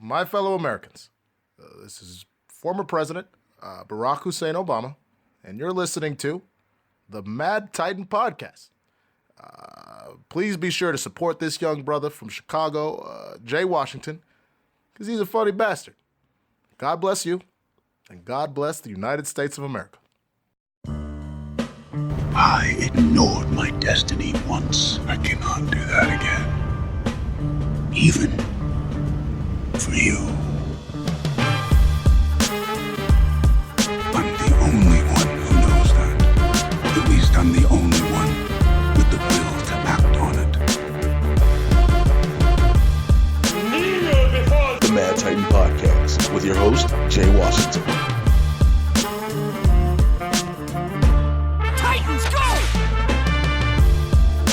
my fellow Americans, this is former President Barack Hussein Obama, and you're listening to the Mad Titan Podcast. Please be sure to support this young brother from Chicago, Jay Washington, because he's a funny bastard. God bless you, and God bless the United States of America. I ignored my destiny once. I cannot do that again. Even for you. I'm the only one who knows that. At least I'm the only one with the will to act on it. The Mad Titan Podcast with your host, Jay Washington.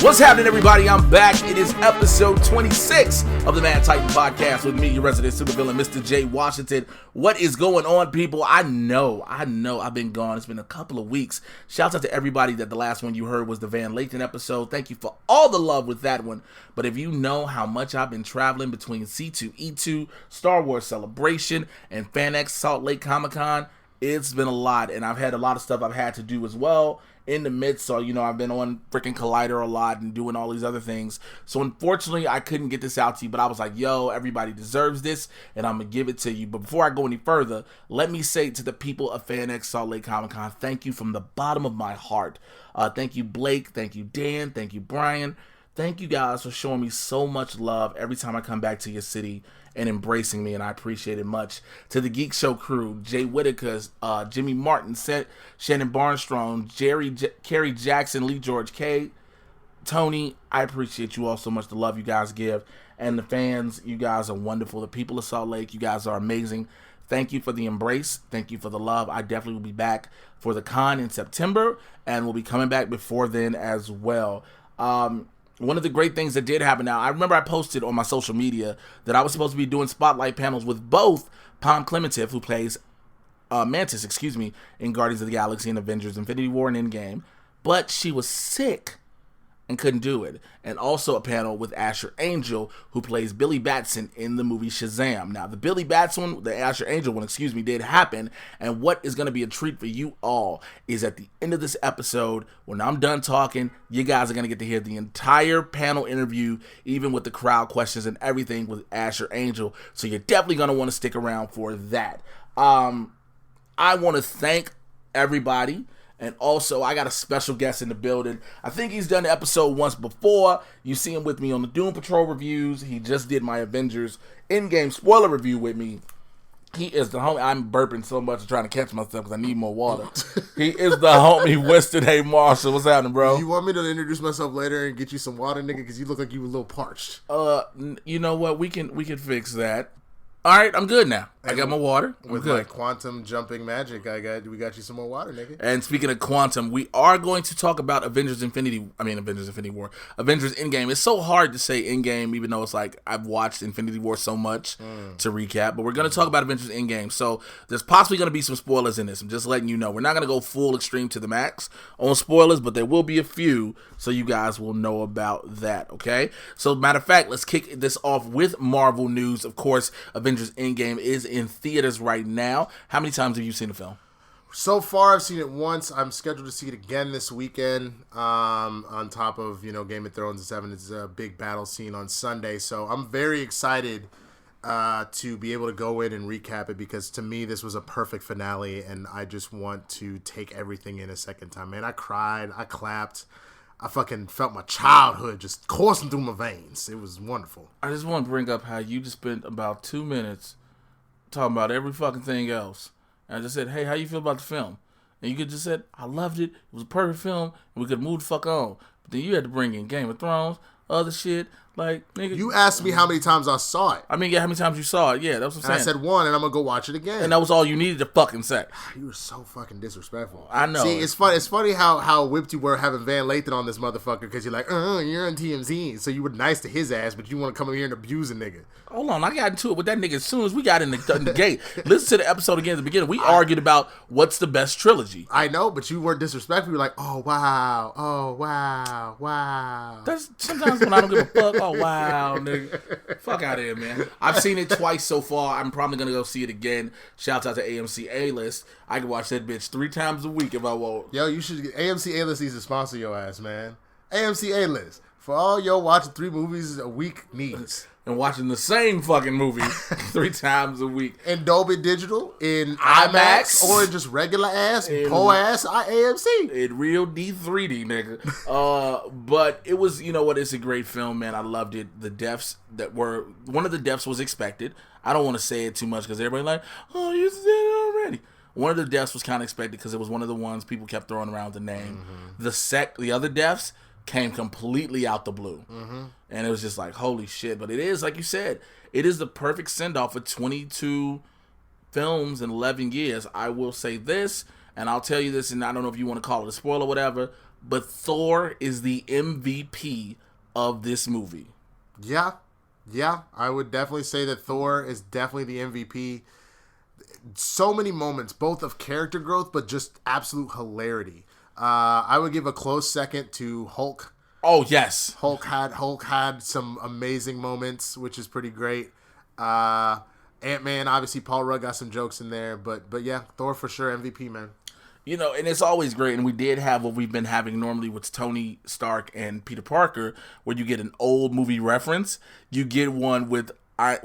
What's happening, everybody? I'm back. It is episode 26 of the Mad Titan Podcast with me, your resident supervillain, Mr. Jay Washington. What is going on, people? I know I've been gone. It's been a couple of weeks. Shouts out to everybody that the last one you heard was the Van Lathan episode. Thank you for all the love with that one. But if you know how much I've been traveling between C2E2, Star Wars Celebration, and FanX Salt Lake Comic Con, it's been a lot, and I've had a lot of stuff I've had to do as well in the midst. So, I've been on freaking Collider a lot and doing all these other things. So, unfortunately, I couldn't get this out to you, but I was like, yo, everybody deserves this, and I'm going to give it to you. But before I go any further, let me say to the people of FanX Salt Lake Comic Con, thank you from the bottom of my heart. Thank you, Blake. Thank you, Dan. Thank you, Brian. Thank you guys for showing me so much love every time I come back to your city and embracing me, and I appreciate it much. To the Geek Show crew, Jay Whitaker, Jimmy Martin, Shannon Barnstrom, Kerry Jackson, Lee George K, Tony, I appreciate you all so much, the love you guys give. And the fans, you guys are wonderful. The people of Salt Lake, you guys are amazing. Thank you for the embrace. Thank you for the love. I definitely will be back for the con in September, and we'll be coming back before then as well. One of the great things that did happen now, I remember I posted on my social media that I was supposed to be doing spotlight panels with both Pom Clementif, who plays Mantis, in Guardians of the Galaxy and Avengers Infinity War and Endgame, but she was sick and couldn't do it. And also a panel with Asher Angel, who plays Billy Batson in the movie SHAZAM. Now, the Billy Batson one, the Asher Angel one, did happen. And what is going to be a treat for you all is at the end of this episode, when I'm done talking, you guys are going to get to hear the entire panel interview, even with the crowd questions and everything with Asher Angel. So you're definitely going to want to stick around for that. I want to thank everybody. And also, I got a special guest in the building. I think he's done the episode once before. You see him with me on the Doom Patrol reviews. He just did my Avengers Endgame spoiler review with me. He is the homie. I'm burping so much, I'm trying to catch myself because I need more water. He is the homie Winston A. Marshall. What's happening, bro? You want me to introduce myself later and get you some water, nigga? Because you look like you were a little parched. You know what? We can fix that. All right, I'm good now. I got my water. With my quantum jumping magic, we got you some more water, nigga. And speaking of quantum, we are going to talk about Avengers Infinity War. Avengers Endgame. It's so hard to say Endgame, even though it's like I've watched Infinity War so much to recap. But we're going to talk about Avengers Endgame. So there's possibly going to be some spoilers in this. I'm just letting you know. We're not going to go full extreme to the max on spoilers, but there will be a few, so you guys will know about that, okay? So matter of fact, let's kick this off with Marvel news. Of course, Avengers Endgame is in theaters right now. How many times have you seen the film? So far, I've seen it once. I'm scheduled to see it again this weekend. On top of Game of Thrones and 7, it's a big battle scene on Sunday. So I'm very excited to be able to go in and recap it, because to me this was a perfect finale, and I just want to take everything in a second time. Man, I cried, I clapped. I fucking felt my childhood just coursing through my veins. It was wonderful. I just want to bring up how you just spent about 2 minutes talking about every fucking thing else. And I just said, hey, how you feel about the film? And you could just said, I loved it. It was a perfect film. And we could move the fuck on. But then you had to bring in Game of Thrones, other shit. Like, nigga. You asked me how many times I saw it. I mean, yeah, how many times you saw it. Yeah, that's what I'm saying. I said one, and I'm going to go watch it again. And that was all you needed to fucking say. You were so fucking disrespectful. I know. See, it's funny how whipped you were having Van Lathan on this motherfucker, because you're like, you're on TMZ. So you were nice to his ass, but you want to come in here and abuse a nigga. Hold on, I got into it with that nigga as soon as we got in the gate. Listen to the episode again at the beginning. We argued about what's the best trilogy. I know, but you weren't disrespectful. You were like, oh, wow. That's sometimes when I don't give a fuck. Oh, wow, nigga. Fuck out of here, man. I've seen it twice so far. I'm probably going to go see it again. Shouts out to AMC A-List. I can watch that bitch 3 times a week if I want. Yo, you should get AMC A-List needs to sponsor your ass, man. AMC A-List. For all your watching 3 movies a week needs. And watching the same fucking movie 3 times a week. In Dolby Digital, in IMAX, or just regular ass, po-ass AMC. In real D3D, nigga. But it was, you know what, it's a great film, man. I loved it. The deaths one of the deaths was expected. I don't want to say it too much because everybody like, oh, you said it already. One of the deaths was kind of expected because it was one of the ones people kept throwing around the name. Mm-hmm. The other deaths came completely out the blue. Mm-hmm. And it was just like, holy shit. But it is, like you said, it is the perfect send-off for 22 films in 11 years. I will say this, and I'll tell you this, and I don't know if you want to call it a spoiler or whatever, but Thor is the MVP of this movie. Yeah, I would definitely say that Thor is definitely the MVP. So many moments, both of character growth, but just absolute hilarity. I would give a close second to Hulk. Oh, yes. Hulk had some amazing moments, which is pretty great. Ant-Man, obviously, Paul Rudd got some jokes in there. But yeah, Thor for sure, MVP, man. You know, and it's always great. And we did have what we've been having normally with Tony Stark and Peter Parker, where you get an old movie reference. You get one with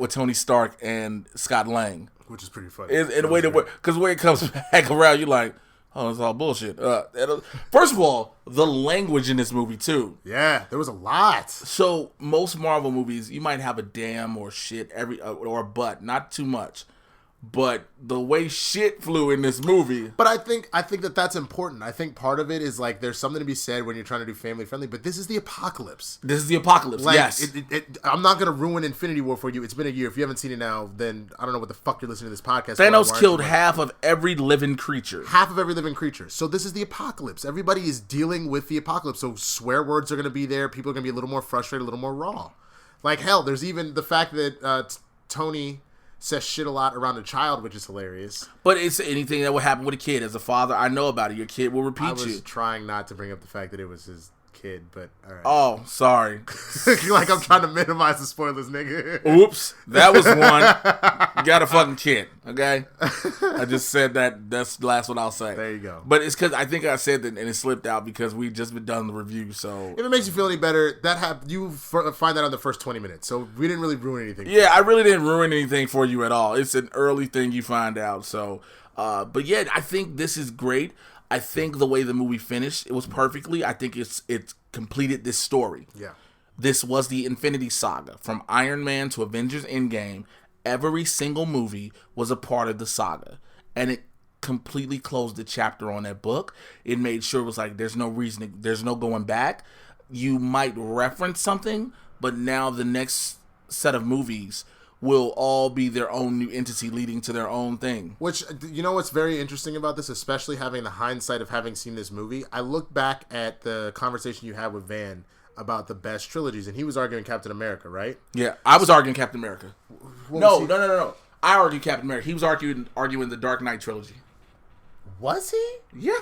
Tony Stark and Scott Lang. Which is pretty funny. In the way because when it comes back around, you're like, oh, it's all bullshit. First of all, the language in this movie, too. Yeah, there was a lot. So, most Marvel movies, you might have a damn or shit or a but, not too much. But the way shit flew in this movie. But I think that's important. I think part of it is like there's something to be said when you're trying to do family friendly. But this is the apocalypse. Like, yes. I'm not going to ruin Infinity War for you. It's been a year. If you haven't seen it now, then I don't know what the fuck you're listening to this podcast. Thanos killed half of every living creature. So this is the apocalypse. Everybody is dealing with the apocalypse. So swear words are going to be there. People are going to be a little more frustrated, a little more raw. Like hell, there's even the fact that Tony says shit a lot around a child, which is hilarious. But it's anything that would happen with a kid. As a father, I know about it. Your kid will repeat you. I was trying not to bring up the fact that it was his kid, but all right. Oh, sorry. Like I'm trying to minimize the spoilers, nigga. Oops. That was one. You got a fucking kid, okay? I just said that. That's the last one I'll say. There you go. But it's because I think I said that and it slipped out because we just been done the review, so. If it makes you feel any better, you find that on the first 20 minutes, so we didn't really ruin anything. Yeah, I really didn't ruin anything for you at all. It's an early thing you find out, so. But yeah, I think this is great. I think the way the movie finished, it was perfectly. I think it's completed this story. Yeah. This was the Infinity Saga. From Iron Man to Avengers Endgame, every single movie was a part of the saga. And it completely closed the chapter on that book. It made sure it was like, there's no reason, there's no going back. You might reference something, but now the next set of movies will all be their own new entity leading to their own thing. Which, you know what's very interesting about this, especially having the hindsight of having seen this movie? I look back at the conversation you had with Van about the best trilogies, and he was arguing Captain America, right? Yeah, I was arguing Captain America. No. I argued Captain America. He was arguing the Dark Knight trilogy. Was he? Yeah.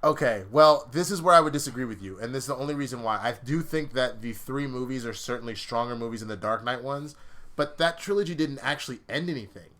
Okay, well, this is where I would disagree with you, and this is the only reason why. I do think that the 3 movies are certainly stronger movies than the Dark Knight ones, but that trilogy didn't actually end anything,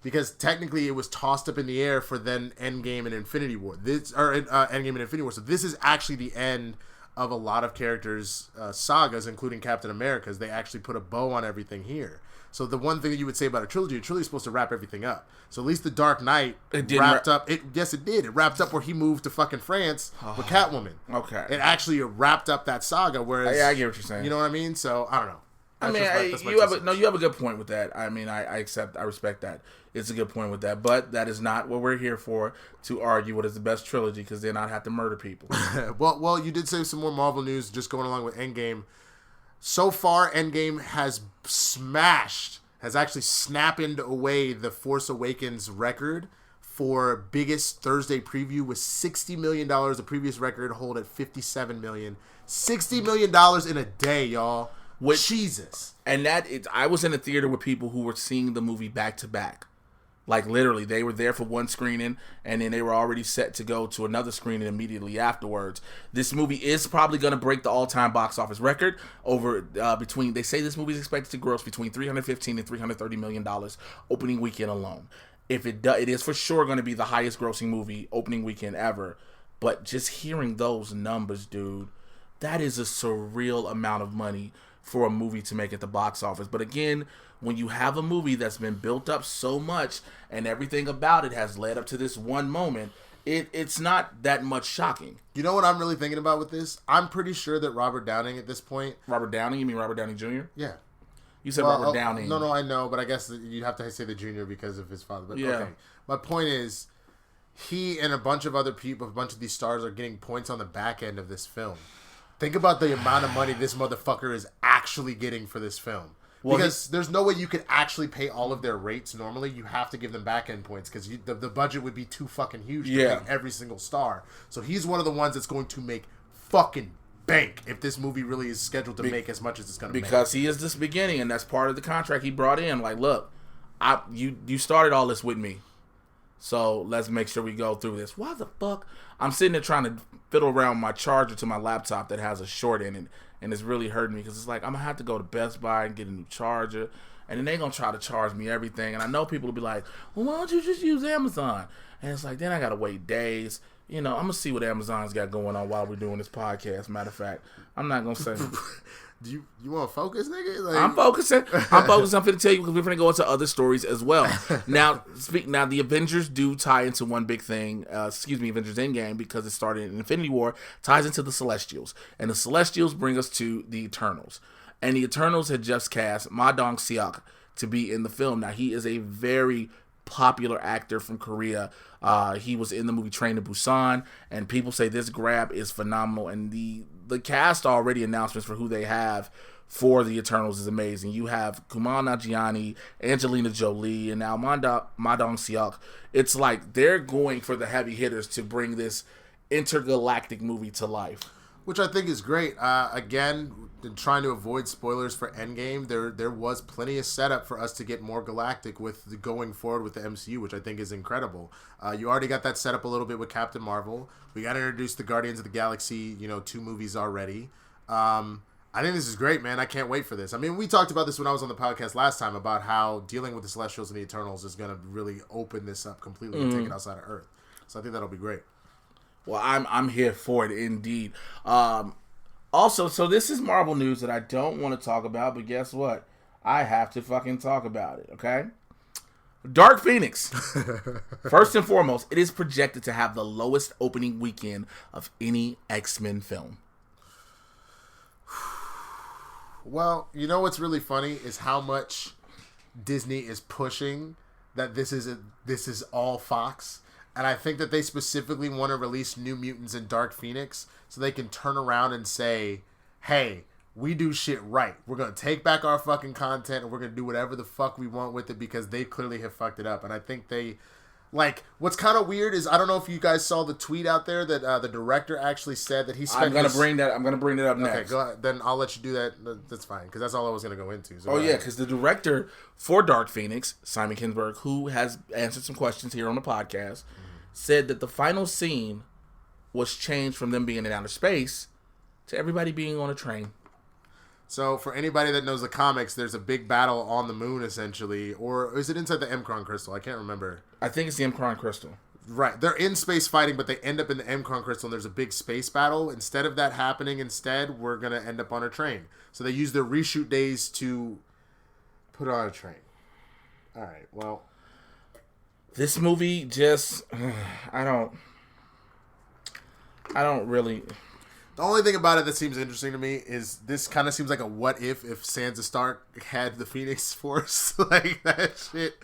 because technically it was tossed up in the air for then Endgame and Infinity War. Endgame and Infinity War. So this is actually the end of a lot of characters' sagas, including Captain America's. They actually put a bow on everything here. So the one thing that you would say about a trilogy is supposed to wrap everything up. So at least the Dark Knight wrapped up. Yes, it did. It wrapped up where he moved to fucking France with Catwoman. Okay. It actually wrapped up that saga. Whereas, yeah, I get what you're saying. You know what I mean? So I don't know. You have a good point with that. I mean, I respect that. It's a good point with that, but that is not what we're here for, to argue what is the best trilogy, because then I'd have to murder people. well, you did say some more Marvel news just going along with Endgame. So far, Endgame has actually snapped away the Force Awakens record for biggest Thursday preview with $60 million. The previous record hold at $57 million. $60 million in a day, y'all. Jesus. And I was in a theater with people who were seeing the movie back to back. Like, literally, they were there for one screening, and then they were already set to go to another screening immediately afterwards. This movie is probably going to break the all-time box office record over between. They say this movie is expected to gross between $315 and $330 million opening weekend alone. If it does, it is for sure going to be the highest-grossing movie opening weekend ever. But just hearing those numbers, dude, that is a surreal amount of money for a movie to make at the box office. But again, when you have a movie that's been built up so much and everything about it has led up to this one moment, it's not that much shocking. You know what I'm really thinking about with this? I'm pretty sure that Robert Downing at this point... Robert Downing? You mean Robert Downey Jr.? Yeah. You said Robert Downing. No, I know, but I guess you have to say the junior because of his father. But yeah. Okay. My point is, he and a bunch of other people, a bunch of these stars are getting points on the back end of this film. Think about the amount of money this motherfucker is actually getting for this film. Well, because there's no way you could actually pay all of their rates normally. You have to give them back end points because the budget would be too fucking huge to pay every single star. So he's one of the ones that's going to make fucking bank if this movie really is scheduled to make as much as it's going to make. Because he is this beginning, and that's part of the contract he brought in. Like, look, you started all this with me. So let's make sure we go through this. Why the fuck? I'm sitting there trying to fiddle around my charger to my laptop that has a short in it, and it's really hurting me because it's like I'm going to have to go to Best Buy and get a new charger, and then they're going to try to charge me everything. And I know people will be like, well, why don't you just use Amazon? And it's like, then I got to wait days. You know, I'm going to see what Amazon's got going on while we're doing this podcast. Matter of fact, I'm not going to say... Do you want to focus, nigga? Like... I'm focusing. I'm finna tell you because we're finna go into other stories as well. Now, the Avengers do tie into one big thing. Avengers Endgame, because it started in Infinity War, ties into the Celestials, and the Celestials bring us to the Eternals. And the Eternals had just cast Ma Dong-seok to be in the film. Now, he is a very popular actor from Korea. He was in the movie Train to Busan, and people say this grab is phenomenal. And the cast already announcements for who they have for the Eternals is amazing. You have Kumail Nanjiani, Angelina Jolie, and now Ma Dong-seok. It's like they're going for the heavy hitters to bring this intergalactic movie to life. Which I think is great. Again, trying to avoid spoilers for Endgame, there was plenty of setup for us to get more galactic with going forward with the MCU, which I think is incredible. You already got that set up a little bit with Captain Marvel. We got to introduce the Guardians of the Galaxy, 2 movies already. I think this is great, man. I can't wait for this. I mean, we talked about this when I was on the podcast last time about how dealing with the Celestials and the Eternals is going to really open this up completely and take it outside of Earth. So I think that'll be great. Well, I'm here for it indeed. Also, so this is Marvel news that I don't want to talk about, but guess what? I have to fucking talk about it, okay? Dark Phoenix. First and foremost, it is projected to have the lowest opening weekend of any X-Men film. Well, you know what's really funny is how much Disney is pushing that this is all Fox. And I think that they specifically want to release New Mutants and Dark Phoenix so they can turn around and say, hey, we do shit right. We're going to take back our fucking content and we're going to do whatever the fuck we want with it because they clearly have fucked it up. And I think they... Like, what's kind of weird is, I don't know if you guys saw the tweet out there that the director actually said that he spent... I'm gonna bring that up next. Okay, go ahead. Then I'll let you do that. That's fine, because that's all I was going to go into. So because the director for Dark Phoenix, Simon Kinberg, who has answered some questions here on the podcast, said that the final scene was changed from them being in outer space to everybody being on a train. So, for anybody that knows the comics, there's a big battle on the moon, essentially. Or is it inside the M'Kraan crystal? I can't remember. I think it's the M'Kraan crystal. Right. They're in space fighting, but they end up in the M'Kraan crystal, and there's a big space battle. Instead of that happening, we're going to end up on a train. So, they use their reshoot days to put on a train. All right, well... This movie just... I don't really... The only thing about it that seems interesting to me is this kind of seems like a what if Sansa Stark had the Phoenix Force. Like, that shit.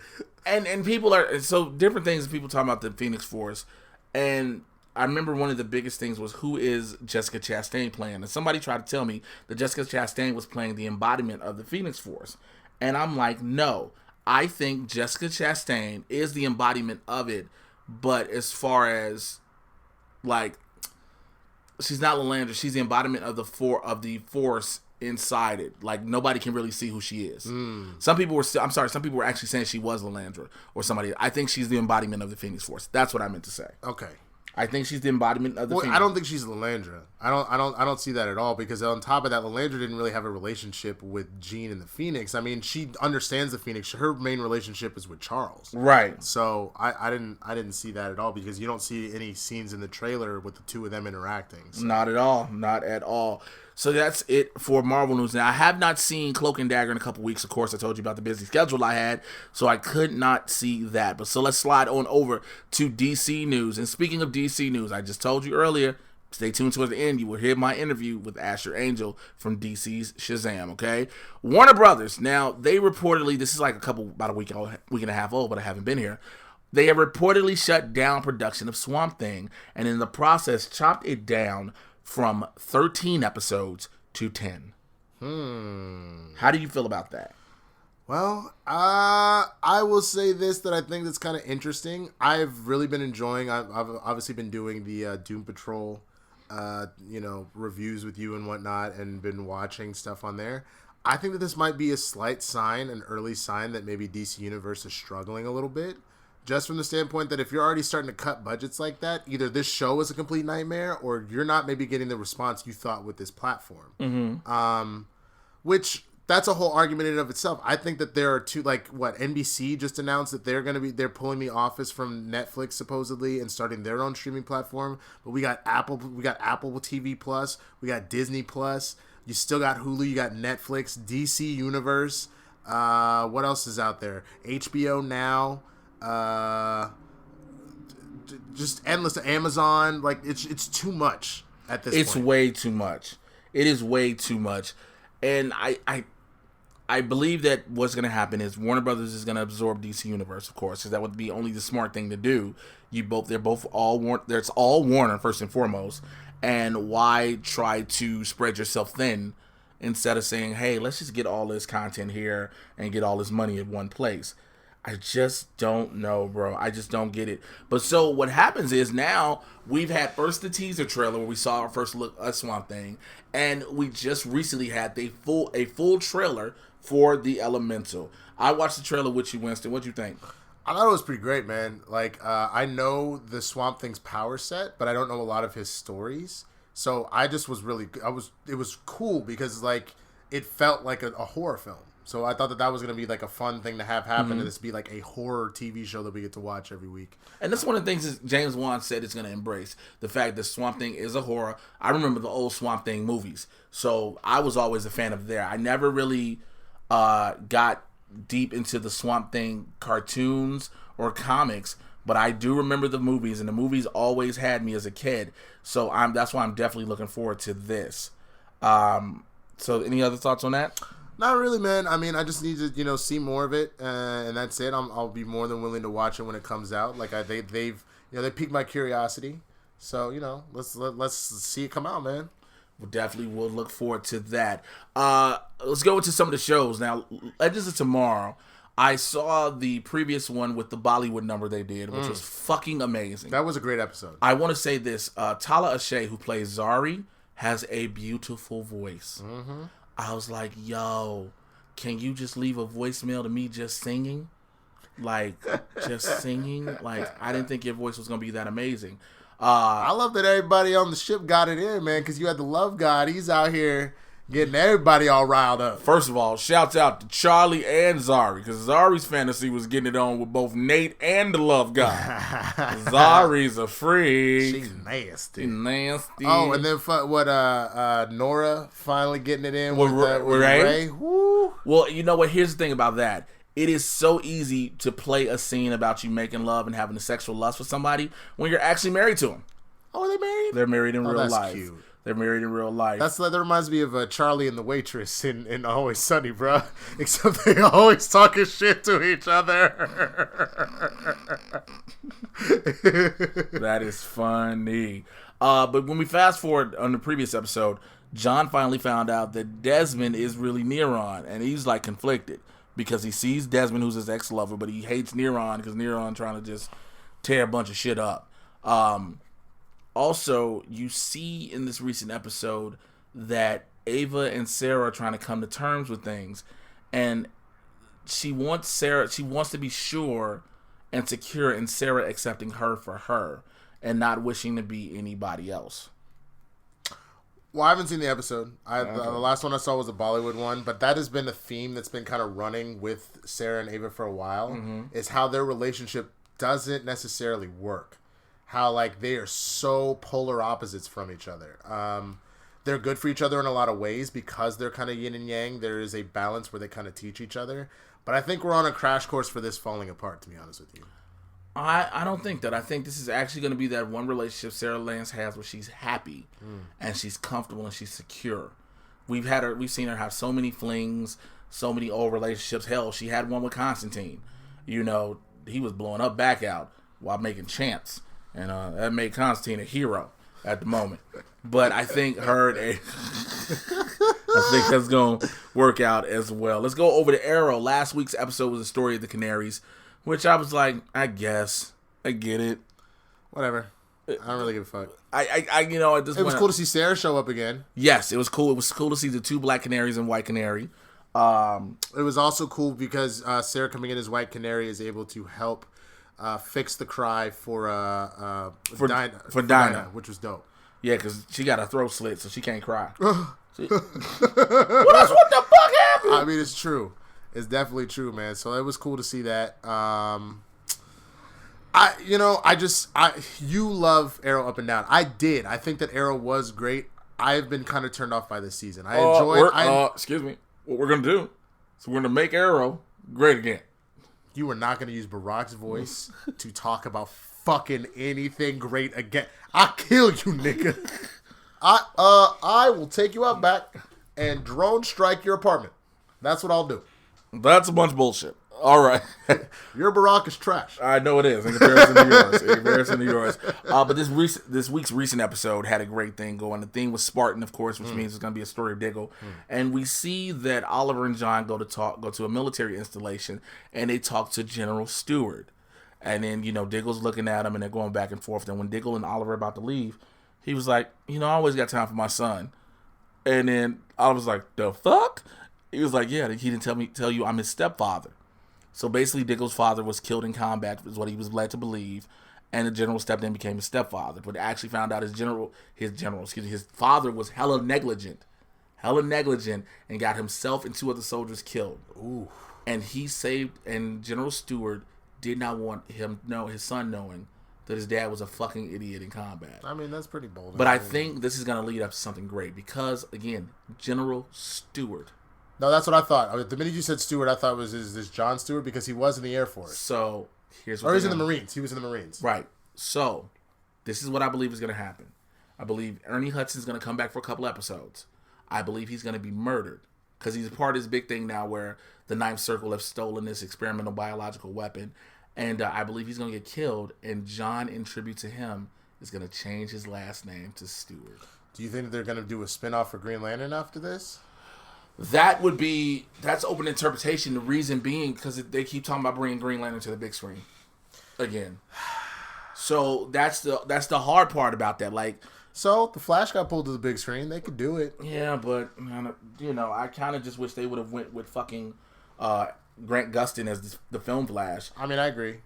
And people are... So, different things, people talking about the Phoenix Force. And I remember one of the biggest things was, who is Jessica Chastain playing? And somebody tried to tell me that Jessica Chastain was playing the embodiment of the Phoenix Force. And I'm like, no. I think Jessica Chastain is the embodiment of it. But as far as, like... She's not Lilandra. She's the embodiment of the Force inside it. Like, nobody can really see who she is. Some people were actually saying she was Lilandra or somebody. I think she's the embodiment of the Phoenix Force. That's what I meant to say. Okay. I think she's the embodiment of the Phoenix. I don't think she's Lilandra. I don't see that at all, because on top of that, Lilandra didn't really have a relationship with Jean and the Phoenix. I mean, she understands the Phoenix. Her main relationship is with Charles. Right. So I didn't see that at all, because you don't see any scenes in the trailer with the two of them interacting. So. Not at all. Not at all. So that's it for Marvel news. Now, I have not seen Cloak and Dagger in a couple weeks. Of course, I told you about the busy schedule I had, so I could not see that. But so let's slide on over to DC news. And speaking of DC news, I just told you earlier, stay tuned towards the end. You will hear my interview with Asher Angel from DC's Shazam, okay? Warner Brothers. Now, they reportedly, this is like about a week and a half old, but I haven't been here. They have reportedly shut down production of Swamp Thing, and in the process chopped it down from 13 episodes to 10. How do you feel about that? Well, I will say this, that I think that's kind of interesting. I've really been enjoying, I've obviously been doing the Doom Patrol, reviews with you and whatnot, and been watching stuff on there. I think that this might be a slight sign, an early sign that maybe DC Universe is struggling a little bit. Just from the standpoint that if you're already starting to cut budgets like that, either this show is a complete nightmare, or you're not maybe getting the response you thought with this platform. Which, that's a whole argument in and of itself. I think that there are two, NBC just announced that they're pulling The Office from Netflix supposedly and starting their own streaming platform. But we got Apple TV Plus, we got Disney Plus, you still got Hulu, you got Netflix, DC Universe. What else is out there? HBO Now. Just endless. Amazon, it's too much at this point. It's way too much. It is way too much. And I believe that what's going to happen is Warner Brothers is going to absorb DC Universe, of course, because that would be only the smart thing to do. It's all Warner first and foremost. And why try to spread yourself thin instead of saying, hey, let's just get all this content here and get all this money in one place? I just don't know, bro. I just don't get it. But so what happens is now we've had first the teaser trailer where we saw our first look at Swamp Thing, and we just recently had a full trailer for The Elemental. I watched the trailer with you, Winston. What'd you think? I thought it was pretty great, man. I know the Swamp Thing's power set, but I don't know a lot of his stories. So I just was it was cool because it felt like a horror film. So I thought that was going to be a fun thing to have happen, and this be a horror TV show that we get to watch every week. And that's one of the things that James Wan said it's going to embrace, the fact that Swamp Thing is a horror. I remember the old Swamp Thing movies, so I was always a fan of there. I never really got deep into the Swamp Thing cartoons or comics, but I do remember the movies, and the movies always had me as a kid. So that's why I'm definitely looking forward to this. So any other thoughts on that? Not really, man. I mean, I just need to, see more of it, and that's it. I'll be more than willing to watch it when it comes out. They piqued my curiosity, so let's see it come out, man. We definitely will look forward to that. Let's go into some of the shows now. Legends of Tomorrow. I saw the previous one with the Bollywood number they did, which was fucking amazing. That was a great episode. I want to say this: Tala Ashay, who plays Zari, has a beautiful voice. I was like, yo, can you just leave a voicemail to me just singing? Just singing? I didn't think your voice was going to be that amazing. I love that everybody on the ship got it in, man, because you had the Love God. He's out here getting everybody all riled up. First of all, shouts out to Charlie and Zari, because Zari's fantasy was getting it on with both Nate and the Love God. Zari's a freak. She's nasty. Oh, and then Nora finally getting it in with Ray? Woo. Well, you know what? Here's the thing about that. It is so easy to play a scene about you making love and having a sexual lust for somebody when you're actually married to them. Oh, are they married? They're married in real that's life. Cute. They're married in real life. That reminds me of Charlie and the Waitress in Always Sunny, bro. Except they always talking shit to each other. That is funny. But when we fast forward on the previous episode, John finally found out that Desmond is really Neron, and he's conflicted because he sees Desmond, who's his ex-lover, but he hates Neron because Neron trying to just tear a bunch of shit up. Also, you see in this recent episode that Ava and Sarah are trying to come to terms with things, and she wants to be sure and secure in Sarah accepting her for her and not wishing to be anybody else. Well, I haven't seen the episode. The last one I saw was a Bollywood one, but that has been a theme that's been kind of running with Sarah and Ava for a while, is how their relationship doesn't necessarily work. How, like, they are so polar opposites from each other. They're good for each other in a lot of ways because they're kind of yin and yang. There is a balance where they kind of teach each other. But I think we're on a crash course for this falling apart, to be honest with you. I don't think that. I think this is actually going to be that one relationship Sarah Lance has where she's happy and she's comfortable and she's secure. We've seen her have so many flings, so many old relationships. Hell, she had one with Constantine. You know, he was blowing up back out while making chants, and that made Constantine a hero at the moment. But I think I think that's going to work out as well. Let's go over to Arrow. Last week's episode was the story of the Canaries, which I was like, I guess. I get it. Whatever. I don't really give a fuck. It was cool to see Sarah show up again. Yes, it was cool. It was cool to see the two Black Canaries and White Canary. It was also cool because Sarah coming in as White Canary is able to help fix the cry for Dinah, which was dope. Yeah, because she got her throat slit, so she can't cry. What the fuck happened? I mean, it's true. It's definitely true, man. So it was cool to see that. You love Arrow up and down. I did. I think that Arrow was great. I've been kind of turned off by this season. I enjoyed. Excuse me. What we're gonna do? So we're gonna make Arrow great again. You were not gonna use Barack's voice to talk about fucking anything great again. I'll kill you, nigga. I will take you out back and drone strike your apartment. That's what I'll do. That's a bunch of bullshit. All right. Your Barack is trash. I know it is in comparison to yours. But this week's recent episode had a great thing going. The theme was Spartan, of course, which means it's going to be a story of Diggle. And we see that Oliver and John go to a military installation, and they talk to General Stewart. And then, Diggle's looking at him, and they're going back and forth. And when Diggle and Oliver are about to leave, he was like, I always got time for my son. And then Oliver's like, the fuck? He was like, yeah, he didn't tell you I'm his stepfather. So basically, Diggle's father was killed in combat, is what he was led to believe, and the general stepped in and became his stepfather. But actually found out his father was hella negligent, and got himself and two other soldiers killed. Ooh. And he saved, and General Stewart did not want his son knowing that his dad was a fucking idiot in combat. I mean, that's pretty bold. But I think this is going to lead up to something great because, again, General Stewart. No, that's what I thought. The minute you said Stewart, I thought it was this John Stewart because he was in the Air Force. So here's what. Or he's in the Marines. He was in the Marines. Right. So this is what I believe is going to happen. I believe Ernie Hudson's going to come back for a couple episodes. I believe he's going to be murdered because he's part of this big thing now where the Ninth Circle have stolen this experimental biological weapon, and I believe he's going to get killed. And John, in tribute to him, is going to change his last name to Stewart. Do you think they're going to do a spinoff for Green Lantern after this? That's open interpretation. The reason being because they keep talking about bringing Green Lantern to the big screen again. So that's the hard part about that. Like, so the Flash got pulled to the big screen. They could do it. Yeah, but I kind of just wish they would have went with fucking Grant Gustin as the film Flash. I mean, I agree.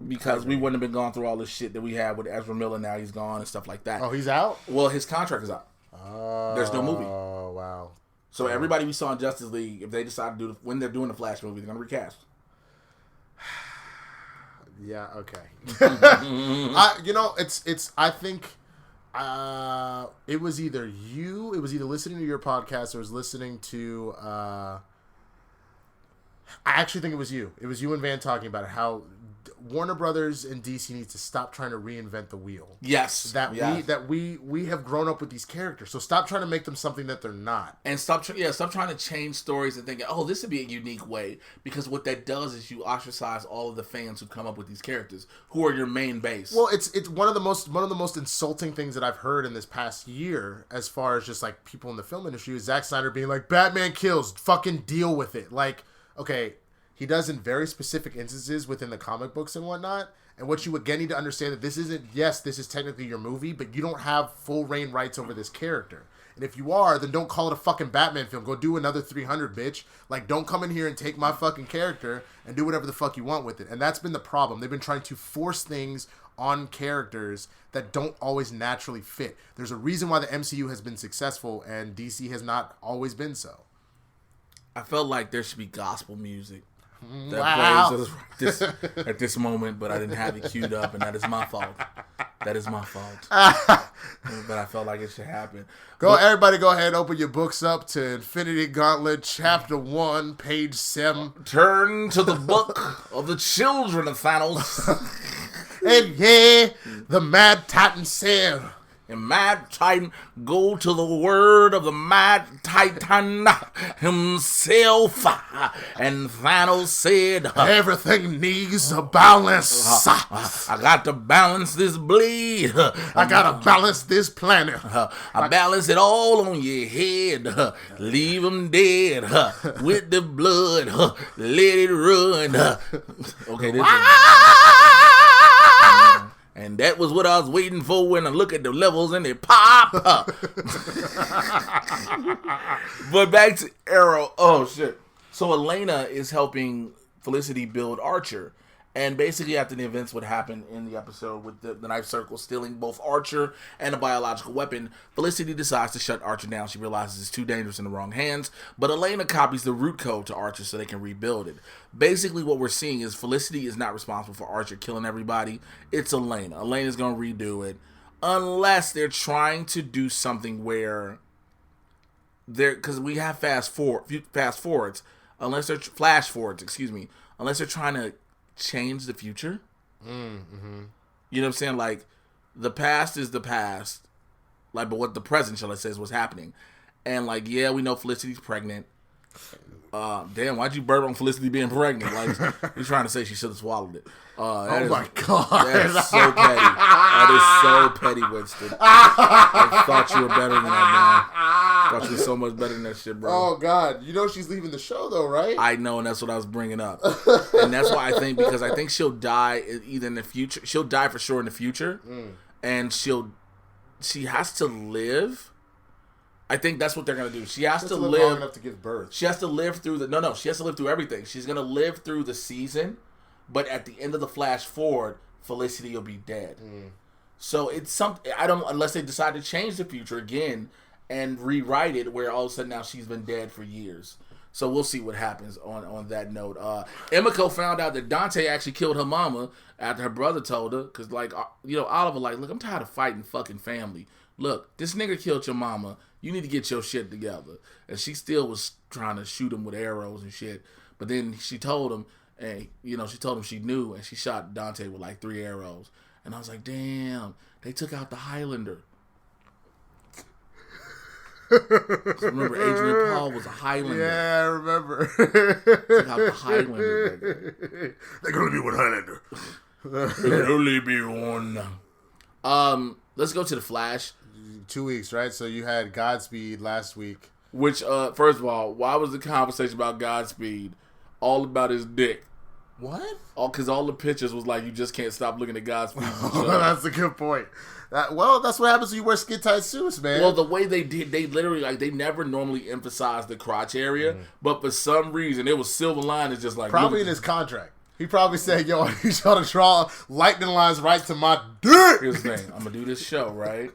Because we wouldn't have been going through all this shit that we have with Ezra Miller. Now he's gone and stuff like that. Oh, he's out? Well, his contract is up. There's no movie. Oh, wow. So everybody we saw in Justice League, if they decide to when they're doing the Flash movie, they're going to recast. Yeah, okay. I think it was either listening to your podcast or it was listening to, I actually think it was you. It was you and Van talking about it, how Warner Brothers and DC needs to stop trying to reinvent the wheel. Yes. We have grown up with these characters. So stop trying to make them something that they're not. And stop trying to change stories and thinking, oh, this would be a unique way. Because what that does is you ostracize all of the fans who come up with these characters, who are your main base. Well, it's one of the most insulting things that I've heard in this past year, as far as just like people in the film industry, is Zack Snyder being like, Batman kills, fucking deal with it. Like, okay, he does in very specific instances within the comic books and whatnot. And what you again need to understand that this is technically your movie, but you don't have full reign rights over this character. And if you are, then don't call it a fucking Batman film. Go do another 300, bitch. Like, don't come in here and take my fucking character and do whatever the fuck you want with it. And that's been the problem. They've been trying to force things on characters that don't always naturally fit. There's a reason why the MCU has been successful and DC has not always been so. I felt like there should be gospel music Wow. plays at this moment, but I didn't have it queued up, and that is my fault. That is my fault. But I felt like it should happen. Everybody go ahead and open your books up to Infinity Gauntlet, Chapter 1, page 7. Turn to the book of the children of Thanos. And yeah, the Mad Titan said... And Mad Titan, go to the word of the Mad Titan himself. And Thanos said, everything needs a balance. I got to balance this bleed. I got to balance this planet. I balance it all on your head. Leave them dead with the blood. Let it run. Okay, this and that was what I was waiting for when I look at the levels and they pop up. But back to Arrow. Oh, shit. So Elena is helping Felicity build Archer. And basically after the events what happened in the episode with the Knife Circle stealing both Archer and a biological weapon, Felicity decides to shut Archer down. She realizes it's too dangerous in the wrong hands. But Elena copies the root code to Archer so they can rebuild it. Basically what we're seeing is Felicity is not responsible for Archer killing everybody. It's Elena. Elena's going to redo it. Unless they're trying to do something where because we have fast forwards. Unless they're flash forwards, unless they're trying to change the future. Mm-hmm. You know what I'm saying? Like, the past is the past. Like, but what the present, shall I say, is what's happening. And, like, yeah, we know Felicity's pregnant. Damn, why'd you burp on Felicity being pregnant? Like, you're trying to say she should have swallowed it. My God. That's so petty. That is so petty, Winston. I thought you were better than that, man. Thought you were so much better than that shit, bro. Oh, God. You know she's leaving the show, though, right? I know, and that's what I was bringing up. And that's why I think she'll die either in the future. She'll die for sure in the future. And she has to live. I think that's what they're going to do. She has to live long enough to give birth. She has to live through she has to live through everything. She's going to live through the season, but at the end of the flash forward, Felicity will be dead. So it's something, unless they decide to change the future again and rewrite it where all of a sudden now she's been dead for years. So we'll see what happens on that note. Emiko found out that Dante actually killed her mama after her brother told her, because Oliver look, I'm tired of fighting fucking family. Look, this nigga killed your mama. You need to get your shit together. And she still was trying to shoot him with arrows and shit. But then she told him, and she told him she knew, and she shot Dante with 3 arrows. And I was like, damn, they took out the Highlander. Remember, Adrian Paul was a Highlander. Yeah, I remember. Took out the Highlander. They're gonna be one Highlander. There can only be one. Let's go to the Flash. 2 weeks, right? So you had Godspeed last week. Which, first of all, why was the conversation about Godspeed all about his dick? What? Because all the pictures was like, you just can't stop looking at Godspeed. That's a good point. That's what happens when you wear skin-tight suits, man. Well, the way they did, they literally, they never normally emphasize the crotch area, but for some reason, it was silver line is just like... Probably in his contract. He probably said, yo, I need y'all to draw lightning lines right to my dick. Here's the thing. I'm going to do this show, right?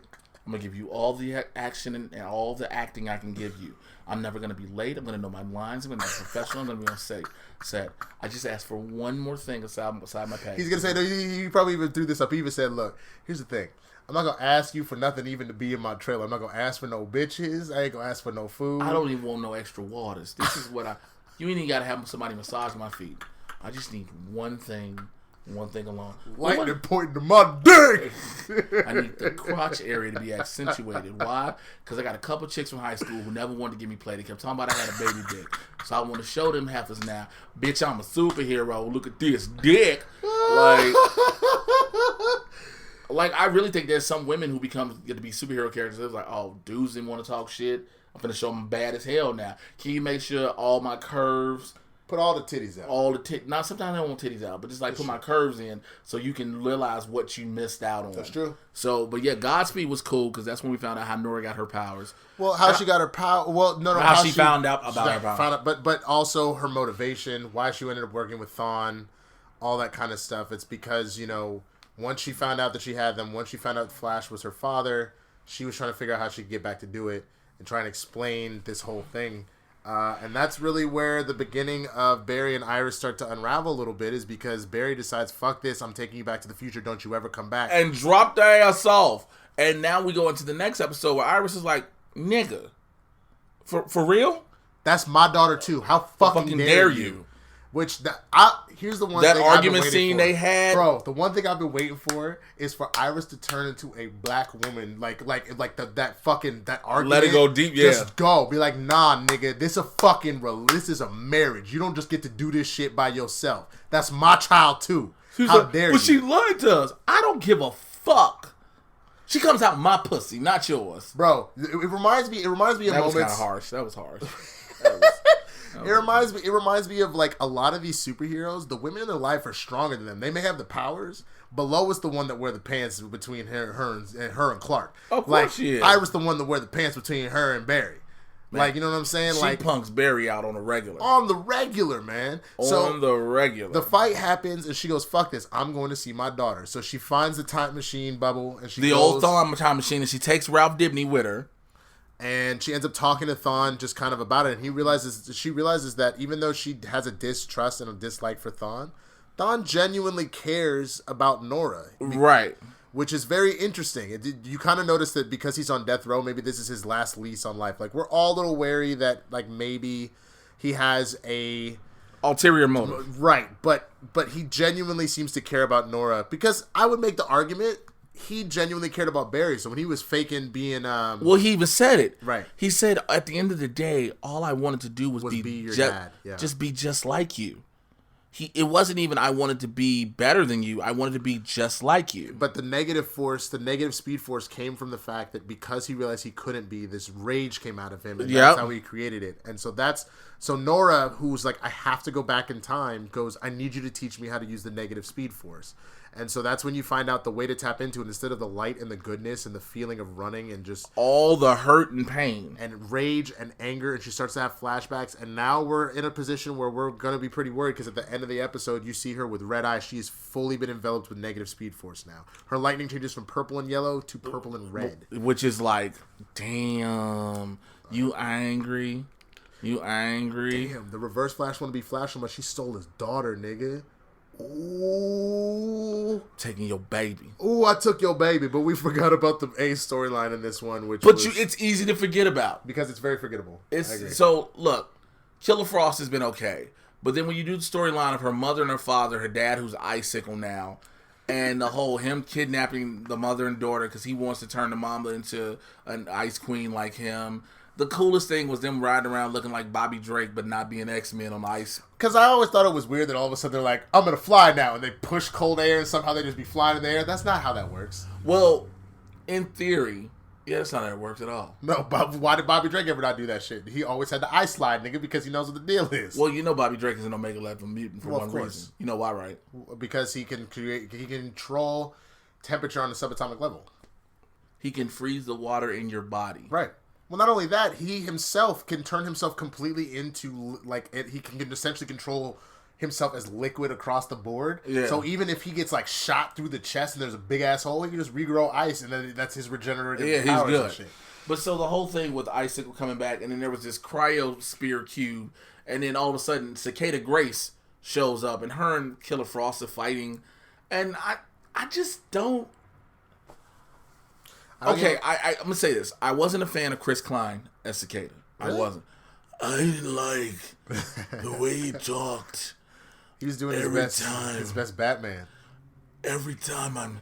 I'm going to give you all the action and all the acting I can give you. I'm never going to be late. I'm going to know my lines. I'm going to be professional. I'm going to be on set. I just asked for one more thing beside my pay. He's going to say, no, he probably even threw this up. He even said, look, here's the thing. I'm not going to ask you for nothing even to be in my trailer. I'm not going to ask for no bitches. I ain't going to ask for no food. I don't even want no extra waters. This is what you ain't even got to have somebody massage my feet. I just need one thing alone. Lightning pointing to my dick! I need the crotch area to be accentuated. Why? Because I got a couple chicks from high school who never wanted to give me play. They kept talking about I had a baby dick. So I want to show them heifers now. Bitch, I'm a superhero. Look at this dick. Like I really think there's some women who get to be superhero characters. It's like, oh, dudes didn't want to talk shit. I'm finna show them bad as hell now. Can you make sure all my curves Put all the titties out. All the titties. Now, sometimes I don't want titties out, but just like put my curves in so you can realize what you missed out on. That's true. So, but yeah, Godspeed was cool because that's when we found out how Nora got her powers. Well, how she got her power. Well, no. How she found out about her power. But also her motivation, why she ended up working with Thawne, all that kind of stuff. It's because, once she found out that she had them, once she found out Flash was her father, she was trying to figure out how she could get back to do it and try and explain this whole thing. And that's really where the beginning of Barry and Iris start to unravel a little bit, is because Barry decides, fuck this, I'm taking you back to the future, don't you ever come back. And drop their ass off. And now we go into the next episode where Iris is like, nigga, for real? That's my daughter too. How fucking dare you? Which, here's the one that thing argument I've been scene for. they had. Bro, the one thing I've been waiting for is for Iris to turn into a black woman. That argument. Let it go deep, yeah. Just go. Be like, nah, nigga, this is a marriage. You don't just get to do this shit by yourself. That's my child too. How dare you? But she lied to us. I don't give a fuck. She comes out my pussy, not yours. Bro, it reminds me of moments. That was kind of harsh. That was harsh. It reminds me of like a lot of these superheroes. The women in their life are stronger than them. They may have the powers, but Lois the one that wear the pants between her and Clark. Of course like, she is. Iris the one that wear the pants between her and Barry. Man, like, you know what I'm saying? She like punks Barry out on the regular. On the regular, man. On the regular. The fight happens and she goes, fuck this. I'm going to see my daughter. So she finds the time machine bubble and she old time machine, and she takes Ralph Dibny with her. And she ends up talking to Thawne just kind of about it. And she realizes that even though she has a distrust and a dislike for Thawne genuinely cares about Nora. Right. Which is very interesting. You kind of notice that because he's on death row, maybe this is his last lease on life. Like, we're all a little wary that, like, maybe he has a ulterior motive. Right. But he genuinely seems to care about Nora. Because I would make the argument he genuinely cared about Barry. So when he was faking being well, he even said it. Right. He said, at the end of the day, all I wanted to do was be your dad. Yeah. Just be just like you. It wasn't even I wanted to be better than you. I wanted to be just like you. But the negative speed force came from the fact that because he realized he couldn't be, this rage came out of him, and that's how he created it. And so Nora, who's like, I have to go back in time, goes, I need you to teach me how to use the negative speed force. And so that's when you find out the way to tap into it, instead of the light and the goodness and the feeling of running and just all the hurt and pain and rage and anger. And she starts to have flashbacks. And now we're in a position where we're going to be pretty worried, because at the end of the episode, you see her with red eyes. She's fully been enveloped with negative speed force now. Her lightning changes from purple and yellow to purple and red. Which is like, damn, you angry? You angry? Damn, the reverse Flash want to be Flash so much she stole his daughter, nigga. Ooh. Taking your baby. Ooh, I took your baby, but we forgot about the A storyline in this one, it's easy to forget about. Because it's very forgettable. So, look, Killer Frost has been okay. But then when you do the storyline of her mother and her father, her dad who's Icicle now, and the whole him kidnapping the mother and daughter because he wants to turn the mama into an ice queen like him. The coolest thing was them riding around looking like Bobby Drake, but not being X-Men on ice. Because I always thought it was weird that all of a sudden they're like, I'm going to fly now, and they push cold air, and somehow they just be flying in the air. That's not how that works. Well, in theory, yeah, that's not how it works at all. No, but why did Bobby Drake ever not do that shit? He always had the ice slide, nigga, because he knows what the deal is. Well, you know Bobby Drake is an Omega level mutant for one reason. You know why, right? Because he can control temperature on a subatomic level. He can freeze the water in your body. Right. Well, not only that, he himself can turn himself completely into, he can essentially control himself as liquid across the board. Yeah. So even if he gets, shot through the chest and there's a big-ass hole, he can just regrow ice, and then that's his regenerative powers. He's good. And shit. But so the whole thing with Icicle coming back, and then there was this cryo spear cube, and then all of a sudden, Cicada Grace shows up, and her and Killer Frost are fighting, and I just don't... Okay, I'm going to say this. I wasn't a fan of Chris Klein as Cicada. Really? I wasn't. I didn't like the way he talked. He was doing his best Batman. Every time I'm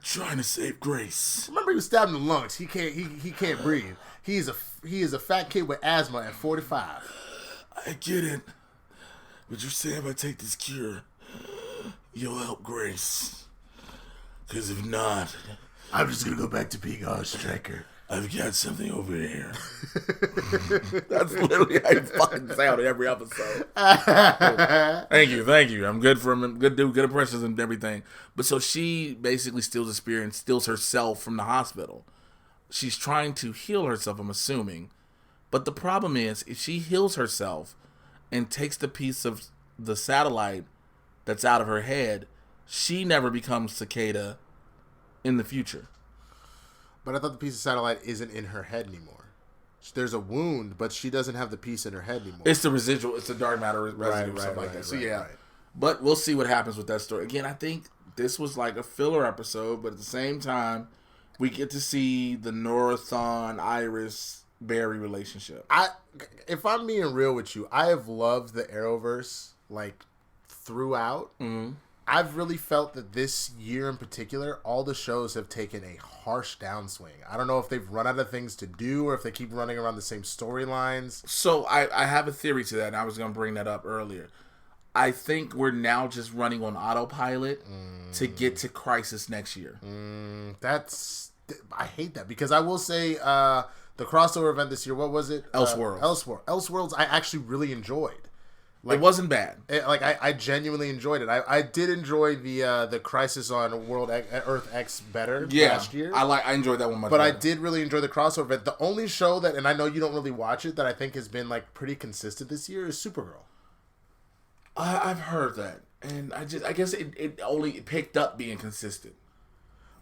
trying to save Grace. Remember, he was stabbed in the lungs. He can't breathe. He is a fat kid with asthma at 45. I get it. But you're saying if I take this cure, you'll help Grace. Because if not... I'm just going to go back to being a striker. I've got something over here. That's literally how you fucking sound in every episode. Thank you. I'm good for him. Good dude, good impressions and everything. But so she basically steals the spear and steals herself from the hospital. She's trying to heal herself, I'm assuming. But the problem is, if she heals herself and takes the piece of the satellite that's out of her head, she never becomes Cicada in the future. But I thought the piece of satellite isn't in her head anymore. There's a wound, but she doesn't have the piece in her head anymore. It's the residual. It's the dark matter residue or something like that. So yeah. But we'll see what happens with that story. Again, I think this was like a filler episode, but at the same time, we get to see the Norathon Iris Barry relationship. If I'm being real with you, I have loved the Arrowverse like throughout. Mm-hmm. I've really felt that this year in particular, all the shows have taken a harsh downswing. I don't know if they've run out of things to do or if they keep running around the same storylines. So I have a theory to that, and I was going to bring that up earlier. I think we're now just running on autopilot to get to Crisis next year. I hate that because I will say the crossover event this year, what was it? Elseworlds. Elseworlds I actually really enjoyed. Like, it wasn't bad. I genuinely enjoyed it. I did enjoy the Crisis on Earth X better last year. I enjoyed that one much but better. I did really enjoy the crossover event. The only show that, and I know you don't really watch it, that I think has been like pretty consistent this year is Supergirl. I've heard that, and I guess it only picked up being consistent.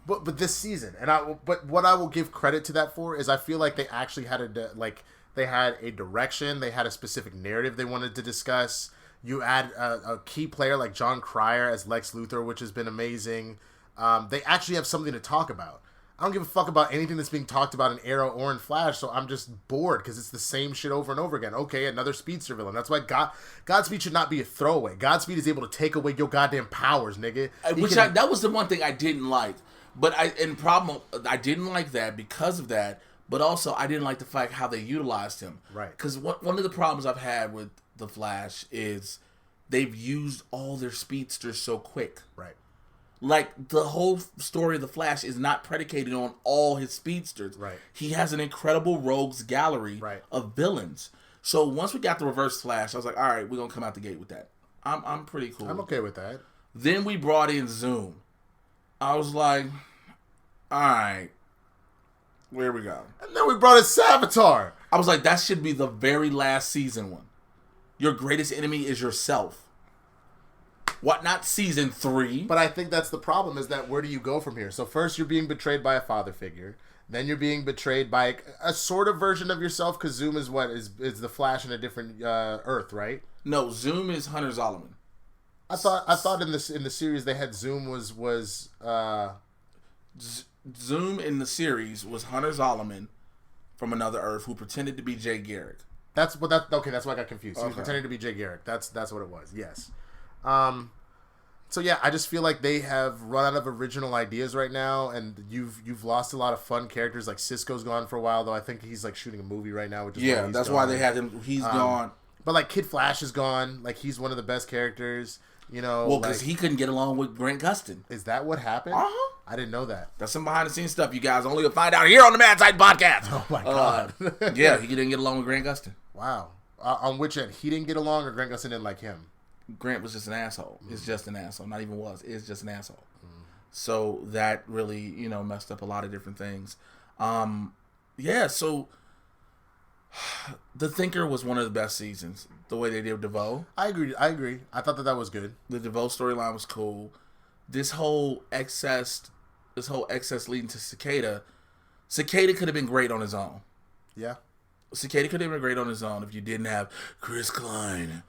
But this season, but what I will give credit to that for is I feel like they actually had they had a direction. They had a specific narrative they wanted to discuss. You add a key player like John Cryer as Lex Luthor, which has been amazing. They actually have something to talk about. I don't give a fuck about anything that's being talked about in Arrow or in Flash, so I'm just bored because it's the same shit over and over again. Okay, another speedster villain. That's why Godspeed should not be a throwaway. Godspeed is able to take away your goddamn powers, nigga. That was the one thing I didn't like. But I didn't like that because of that. But also, I didn't like the fact how they utilized him. Right. Because one of the problems I've had with The Flash is they've used all their speedsters so quick. Right. Like, the whole story of The Flash is not predicated on all his speedsters. Right. He has an incredible rogues gallery of villains. So once we got the Reverse Flash, I was like, all right, we're going to come out the gate with that. I'm pretty cool. I'm okay with that. Then we brought in Zoom. I was like, all right. Where we go? And then we brought in Savitar. I was like, that should be the very last season one. Your greatest enemy is yourself. What, not season 3? But I think that's the problem, is that where do you go from here? So first you're being betrayed by a father figure. Then you're being betrayed by a sort of version of yourself, because Zoom is is the Flash in a different Earth, right? No, Zoom is Hunter Zolomon. I thought in the series they had Zoom was Zoom in the series was Hunter Zolomon from another Earth who pretended to be Jay Garrick. That's why I got confused. He was pretending to be Jay Garrick. That's what it was. Yes. So yeah, I just feel like they have run out of original ideas right now, and you've lost a lot of fun characters. Like Cisco's gone for a while, though. I think he's like shooting a movie right now. Which is that's why they had him. He's gone. But like Kid Flash is gone. Like he's one of the best characters. You know, well, because he couldn't get along with Grant Gustin. Is that what happened? I didn't know that. That's some behind the scenes stuff you guys only will find out here on the Mad Side Podcast. Oh my god. Yeah, he didn't get along with Grant Gustin. Wow. On which end? He didn't get along, or Grant Gustin didn't like him? Grant was just an asshole. It's just an asshole. Not even was. It's just an asshole. So that really, messed up a lot of different things. Yeah, so The Thinker was one of the best seasons. The way they did DeVoe. I agree. I thought that was good. The DeVoe storyline was cool. This whole excess leading to Cicada could have been great on his own. Yeah. Cicada could have been great on his own if you didn't have Chris Klein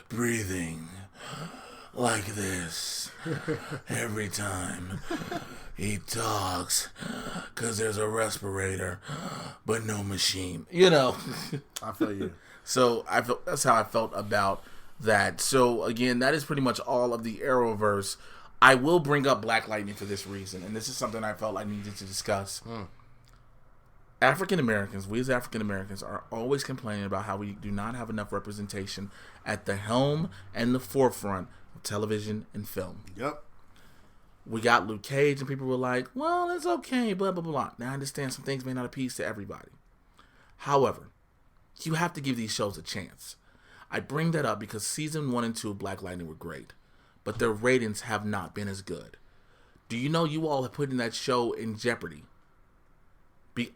breathing like this every time he talks, because there's a respirator but no machine. I feel you. So that's how I felt about that. So again, that is pretty much all of the Arrowverse. I will bring up Black Lightning for this reason, and this is something I felt I needed to discuss. African Americans, we as African Americans, are always complaining about how we do not have enough representation at the helm and the forefront of television and film. Yep. We got Luke Cage, and people were like, well, it's okay, blah, blah, blah. Now, I understand some things may not appease to everybody. However, you have to give these shows a chance. I bring that up because season 1 and 2 of Black Lightning were great, but their ratings have not been as good. Do you know you all have put in that show in jeopardy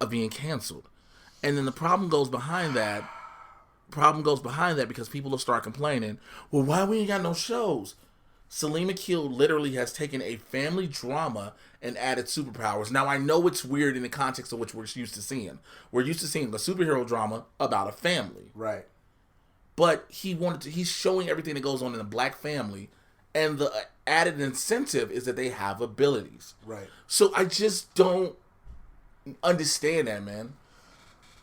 of being canceled? And then the problem goes behind that. Because people will start complaining, well, why we ain't got no shows? Salim Akil literally has taken a family drama and added superpowers. Now, I know it's weird in the context of which we're used to seeing. We're used to seeing a superhero drama about a family. Right. But he's showing everything that goes on in a black family, and the added incentive is that they have abilities. Right. So I just don't understand that, man.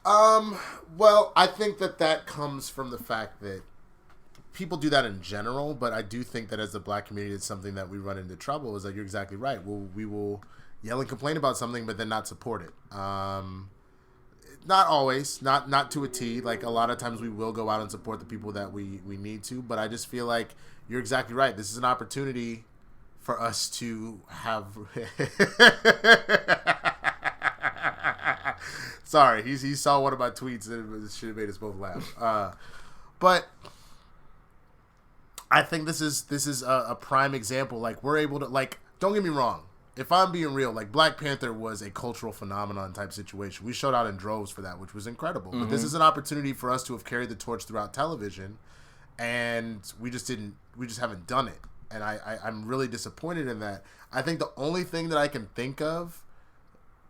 Well, I think that comes from the fact that people do that in general, but I do think that as the black community, it's something that we run into trouble. Is that you're exactly right. We will yell and complain about something, but then not support it. Not always, not to a T. Like, a lot of times we will go out and support the people that we need to, but I just feel like you're exactly right. This is an opportunity for us to have... Sorry, he saw one of my tweets and it should have made us both laugh. But I think this is a prime example. Like, we're able to, like, don't get me wrong. If I'm being real, like, Black Panther was a cultural phenomenon type situation. We showed out in droves for that, which was incredible. Mm-hmm. But this is an opportunity for us to have carried the torch throughout television, and we just haven't done it. And I'm really disappointed in that. I think the only thing that I can think of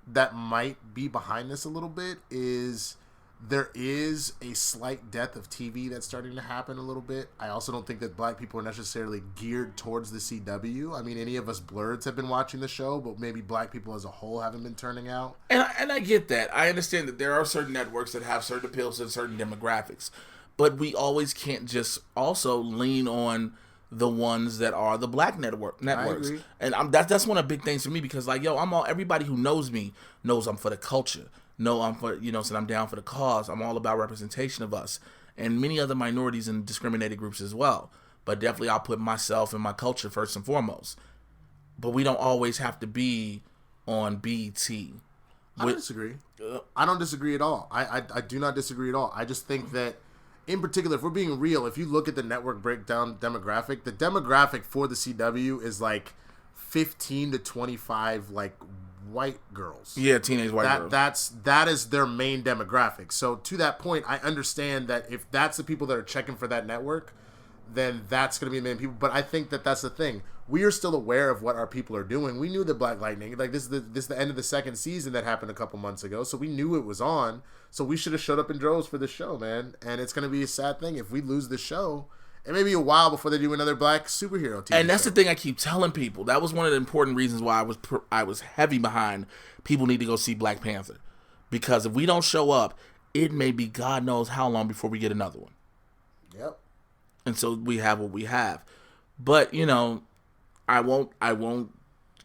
that might be behind this a little bit is there is a slight death of TV that's starting to happen a little bit. I also don't think that black people are necessarily geared towards the CW. I mean, any of us blurs have been watching the show, but maybe black people as a whole haven't been turning out. And I get that. I understand that there are certain networks that have certain appeals to certain demographics, but we always can't just also lean on the ones that are the black networks. I agree. And that's one of the big things for me, because, like, yo, everybody who knows me knows I'm for the culture. No, I'm for, so I'm down for the cause. I'm all about representation of us and many other minorities and discriminated groups as well. But definitely I'll put myself and my culture first and foremost. But we don't always have to be on BET. I don't disagree. I don't disagree at all. I do not disagree at all. I just think that, in particular, if we're being real, if you look at the network breakdown demographic, the demographic for the CW is like 15 to 25, like, white girls. Yeah, teenage white girls. That is their main demographic. So to that point, I understand that if that's the people that are checking for that network, then that's going to be the main people. But I think that that's the thing. We are still aware of what our people are doing. We knew the Black Lightning, like, this is the end of the second season that happened a couple months ago. So we knew it was on. So we should have showed up in droves for this show, man. And it's going to be a sad thing if we lose the show. It may be a while before they do another black superhero TV And that's show. the thing I keep telling people. That was one of the important reasons why I was heavy behind people need to go see Black Panther. Because if we don't show up, it may be God knows how long before we get another one. Yep. And so we have what we have. But, I won't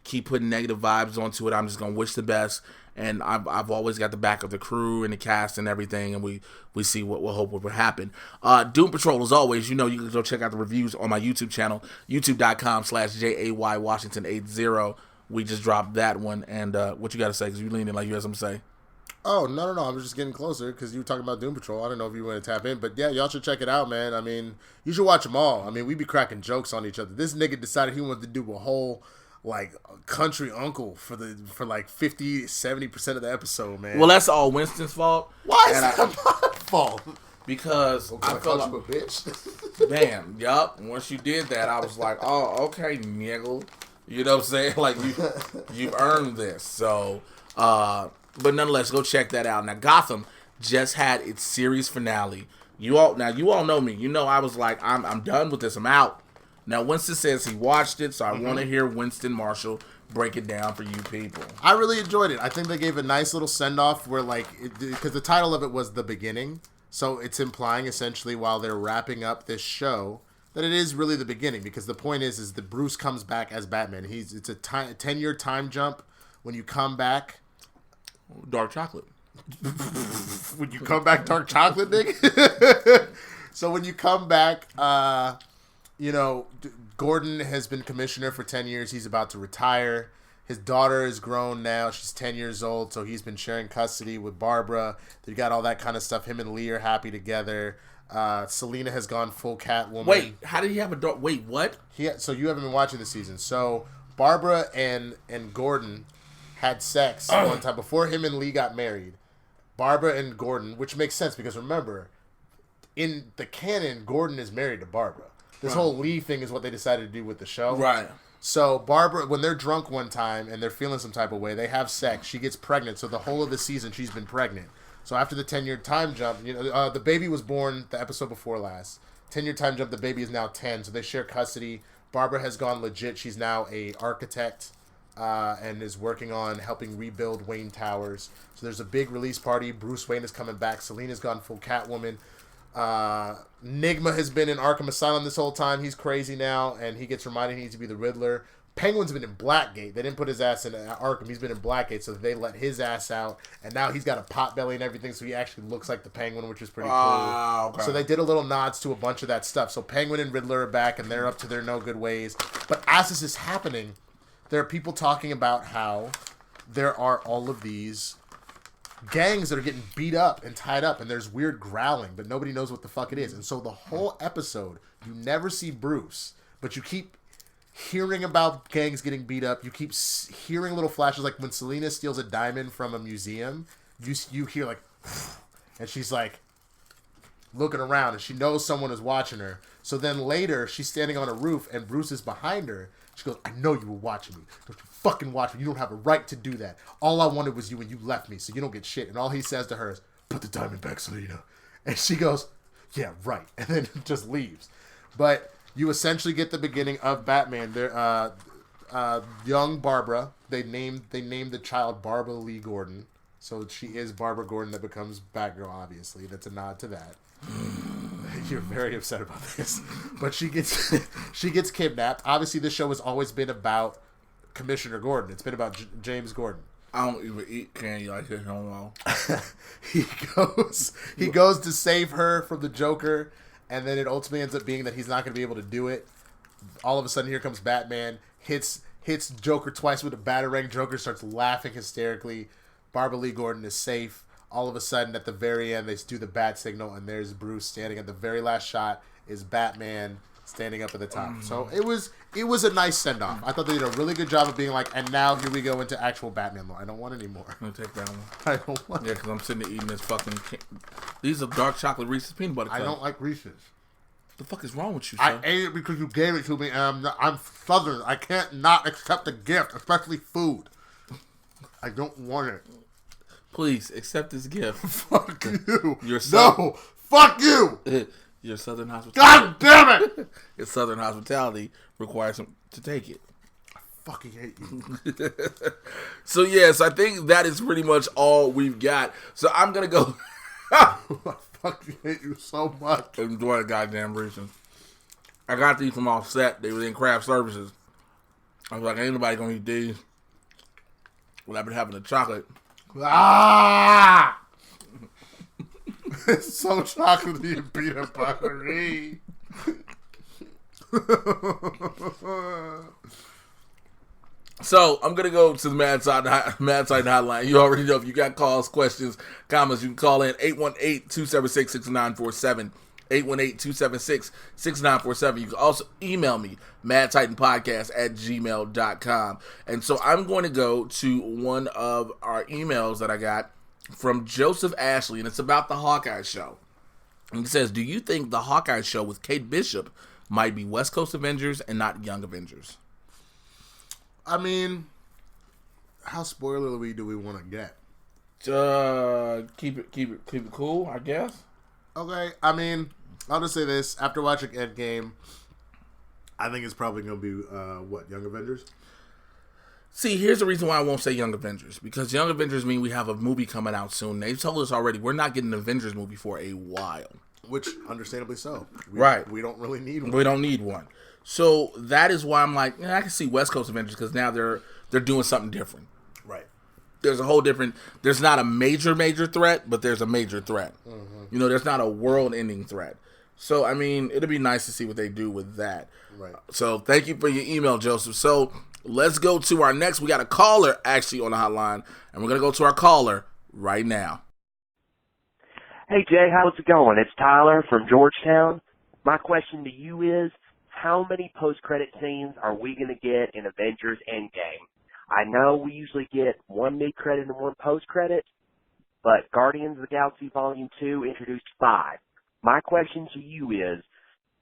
keep putting negative vibes onto it. I'm just going to wish the best. And I've always got the back of the crew and the cast and everything, and we see what we'll hope will happen. Doom Patrol, as always, you can go check out the reviews on my YouTube channel, youtube.com/JayWashington80. We just dropped that one, and what you got to say, because you leaning like you had something to say. Oh, no, I was just getting closer, because you were talking about Doom Patrol. I don't know if you want to tap in, but yeah, y'all should check it out, man. I mean, you should watch them all. I mean, we be cracking jokes on each other. This nigga decided he wanted to do a whole, like, country uncle for like 50-70% of the episode, man. Well, that's all Winston's fault. Why is that my fault? Because I felt like you a bitch. Damn, yup. Once you did that, I was like, oh, okay, nigga. You know what I'm saying? Like, you earned this. So, but nonetheless, go check that out. Now, Gotham just had its series finale. You all know me. I was like, I'm done with this. I'm out. Now, Winston says he watched it, so I want to hear Winston Marshall break it down for you people. I really enjoyed it. I think they gave a nice little send-off where, like, because the title of it was The Beginning, so it's implying essentially while they're wrapping up this show that it is really the beginning, because the point is that Bruce comes back as Batman. It's a 10-year time jump. When you come back... Dark chocolate. When you come back, dark chocolate, nigga? So when you come back... Gordon has been commissioner for 10 years. He's about to retire. His daughter is grown now. She's 10 years old, so he's been sharing custody with Barbara. They got all that kind of stuff. Him and Lee are happy together. Selena has gone full Catwoman. Wait, how did he have a daughter? Wait, what? So you haven't been watching the season. So Barbara and Gordon had sex one time before him and Lee got married. Barbara and Gordon, which makes sense because remember, in the canon, Gordon is married to Barbara. This whole Lee thing is what they decided to do with the show. Right. So Barbara, when they're drunk one time and they're feeling some type of way, they have sex. She gets pregnant. So the whole of the season, she's been pregnant. So after the 10-year time jump, the baby was born the episode before last. 10-year time jump, the baby is now 10. So they share custody. Barbara has gone legit. She's now a architect and is working on helping rebuild Wayne Towers. So there's a big release party. Bruce Wayne is coming back. Selena's gone full Catwoman. Nigma has been in Arkham Asylum this whole time. He's crazy now, and he gets reminded he needs to be the Riddler. Penguin's been in Blackgate. They didn't put his ass in Arkham. He's been in Blackgate, so they let his ass out, and now he's got a pot belly and everything, so he actually looks like the Penguin, which is pretty cool. Okay. So they did a little nods to a bunch of that stuff. So Penguin and Riddler are back, and they're up to their no-good ways. But as this is happening, there are people talking about how there are all of these gangs that are getting beat up and tied up, and there's weird growling, but nobody knows what the fuck it is. And so the whole episode, you never see Bruce, but you keep hearing about gangs getting beat up. You keep hearing little flashes, like when Selena steals a diamond from a museum, you hear like, and she's like looking around, and she knows someone is watching her. So then later, she's standing on a roof, and Bruce is behind her. She goes, I know you were watching me. Don't you fucking watch me. You don't have a right to do that. All I wanted was you, and you left me, so you don't get shit. And all he says to her is, put the diamond back, Selena. And she goes, yeah, right. And then just leaves. But you essentially get the beginning of Batman. They're, young Barbara. They named the child Barbara Lee Gordon. So she is Barbara Gordon that becomes Batgirl, obviously. That's a nod to that. You're very upset about this, but she gets kidnapped. Obviously, this show has always been about Commissioner Gordon. It's been about James Gordon. I don't even eat candy like this no more. He goes to save her from the Joker, and then it ultimately ends up being that he's not going to be able to do it. All of a sudden, here comes Batman, hits Joker twice with a batarang. Joker starts laughing hysterically. Barbara Lee Gordon is safe. All of a sudden, at the very end, they do the bat signal, and there's Bruce standing at the very last shot. Is Batman standing up at the top? So it was a nice send off. I thought they did a really good job of being like, and now here we go into actual Batman lore. I don't want any more. I'm gonna take that one. I don't want. Yeah, because I'm sitting there eating this fucking. These are dark chocolate Reese's peanut butter cups. I don't like Reese's. What the fuck is wrong with you, I sir? ate it because you gave it to me, and I'm Southern. I can't not accept a gift, especially food. I don't want it. Please accept this gift. Fuck you. No, fuck you. Your Southern hospitality. God damn it. Your Southern hospitality requires him to take it. I fucking hate you. So yes, I think that is pretty much all we've got. So I'm gonna go. I fucking hate you so much. Enjoy the goddamn reason. I got these from Offset. They were in craft services. I was like, ain't nobody gonna eat these. Well, I've been having the chocolate. Ah! It's so chocolatey and peanut buttery. So I'm gonna go to the Mad Side Hotline. You already know if you got calls, questions, comments, you can call in 818-276-6947. 818-276-6947. You can also email me, madtitanpodcast@gmail.com. And so I'm going to go to one of our emails that I got from Joseph Ashley, and it's about the Hawkeye show. And he says, do you think the Hawkeye show with Kate Bishop might be West Coast Avengers and not Young Avengers? I mean, how spoilery do we want to get? Keep it cool, I guess. Okay, I mean, I'll just say this. After watching Endgame, I think it's probably going to be, Young Avengers? See, here's the reason why I won't say Young Avengers. Because Young Avengers mean we have a movie coming out soon. They've told us already we're not getting an Avengers movie for a while. Which, understandably so. Right. We don't really need one. We don't need one. So that is why I'm like, I can see West Coast Avengers because now they're doing something different. Right. There's a whole different, there's not a major threat, but there's a major threat. Mm-hmm. There's not a world-ending threat. So, I mean, it'll be nice to see what they do with that. Right. So, thank you for your email, Joseph. So, let's go to our next. We got a caller actually on the hotline, and we're going to go to our caller right now. Hey, Jay, how's it going? It's Tyler from Georgetown. My question to you is, how many post-credit scenes are we going to get in Avengers Endgame? I know we usually get one mid-credit and one post-credit, but Guardians of the Galaxy Volume 2 introduced 5. My question to you is,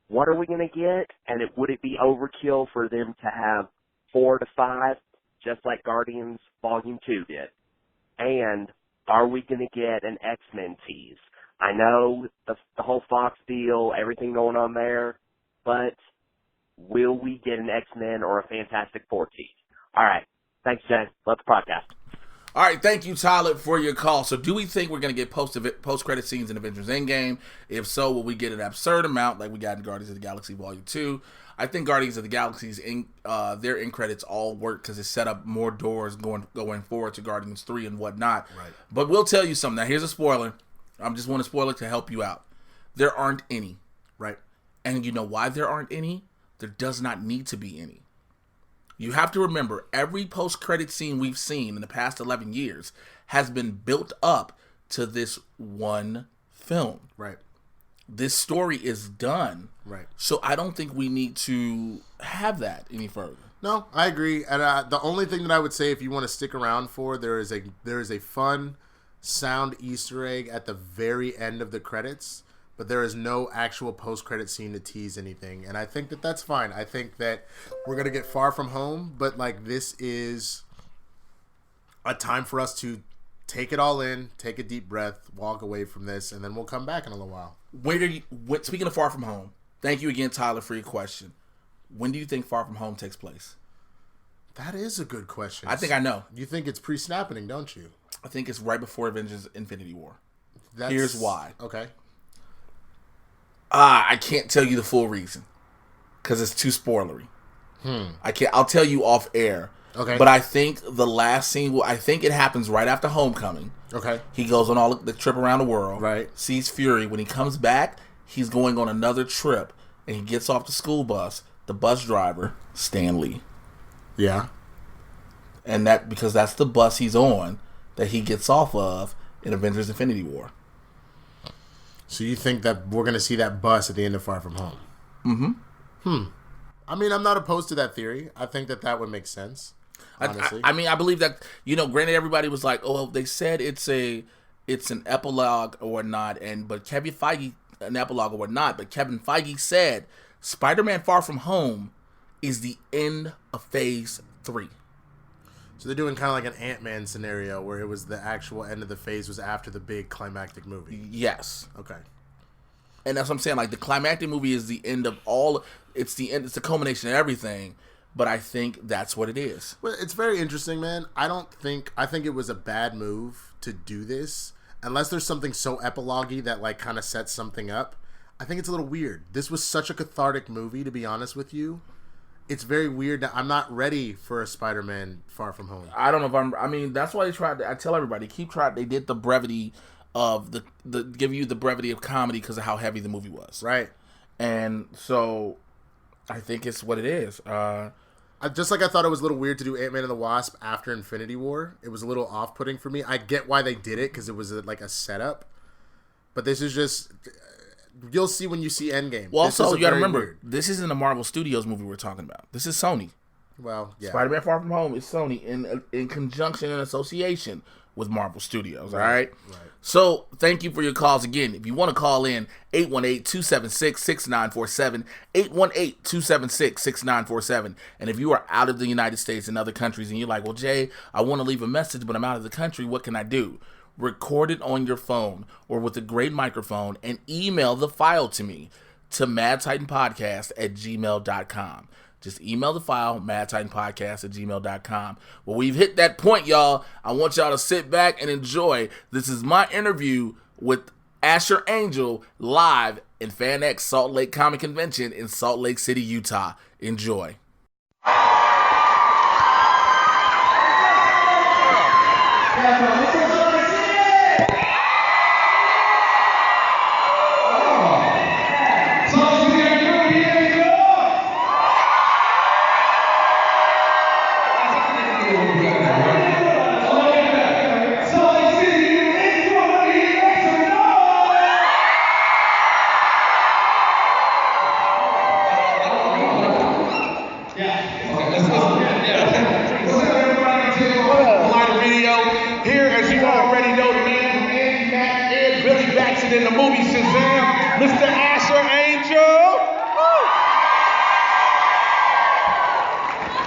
what are we going to get, and would it be overkill for them to have 4 to 5, just like Guardians Volume 2 did? And are we going to get an X-Men tease? I know the whole Fox deal, everything going on there, but will we get an X-Men or a Fantastic Four tease? All right. Thanks, Jay. Love the podcast. All right, thank you, Tyler, for your call. So do we think we're going to get post-credit scenes in Avengers Endgame? If so, will we get an absurd amount like we got in Guardians of the Galaxy Volume 2? I think Guardians of the Galaxy's their end credits all work because it set up more doors going forward to Guardians 3 and whatnot. Right. But we'll tell you something. Now, here's a spoiler. I just want to spoil it to help you out. There aren't any. Right. And you know why there aren't any? There does not need to be any. You have to remember, every post-credit scene we've seen in the past 11 years has been built up to this one film. Right. This story is done. Right. So I don't think we need to have that any further. No, I agree. And the only thing that I would say, if you want to stick around for, there is a fun sound Easter egg at the very end of the credits, but there is no actual post-credit scene to tease anything, and I think that that's fine. I think that we're going to get Far From Home, but like this is a time for us to take it all in, take a deep breath, walk away from this, and then we'll come back in a little while. Speaking of Far From Home, thank you again, Tyler, for your question. When do you think Far From Home takes place? That is a good question. I think I know. You think it's pre-snapping, don't you? I think it's right before Avengers Infinity War. Here's why. Okay. I can't tell you the full reason because it's too spoilery. I'll tell you off air. Okay. But I think the last scene, I think it happens right after Homecoming. Okay. He goes on all the trip around the world. Right. Sees Fury. When he comes back, he's going on another trip, and he gets off the school bus. The bus driver, Stan Lee. Yeah. And because that's the bus he's on that he gets off of in Avengers Infinity War. So you think that we're going to see that bus at the end of Far From Home? Mm-hmm. I mean, I'm not opposed to that theory. I think that would make sense, honestly. I mean, I believe that, granted, everybody was like, oh, they said it's an epilogue or whatnot, but Kevin Feige, an epilogue or whatnot, but Kevin Feige said Spider-Man Far From Home is the end of Phase 3. So they're doing kind of like an Ant-Man scenario where it was the actual end of the phase was after the big climactic movie. Yes. Okay. And that's what I'm saying. Like, the climactic movie is the end of all. It's the end. It's the culmination of everything. But I think that's what it is. Well, it's very interesting, man. I think it was a bad move to do this unless there's something so epilogue-y that like kind of sets something up. I think it's a little weird. This was such a cathartic movie, to be honest with you. It's very weird that I'm not ready for a Spider-Man Far From Home. I don't know if I mean, that's why I tell everybody, they did the brevity of give you the brevity of comedy because of how heavy the movie was. Right. And so I think it's what it is. Just like I thought it was a little weird to do Ant-Man and the Wasp after Infinity War. It was a little off-putting for me. I get why they did it because it was like a setup. But this is just... You'll see when you see Endgame. Well, also, you got to remember, this isn't a Marvel Studios movie we're talking about. This is Sony. Well, yeah. Spider-Man Far From Home is Sony in conjunction and association with Marvel Studios, all right? Right. So, thank you for your calls again. If you want to call in, 818-276-6947, 818-276-6947. And if you are out of the United States and other countries and you're like, well, Jay, I want to leave a message, but I'm out of the country, what can I do? Record it on your phone or with a great microphone and email the file to me to madtitanpodcast@gmail.com. Just email the file, madtitanpodcast@gmail.com. Well, we've hit that point, y'all. I want y'all to sit back and enjoy. This is my interview with Asher Angel live in FanX Salt Lake Comic Convention in Salt Lake City, Utah. Enjoy. in the movie Shazam, Mr. Asher Angel.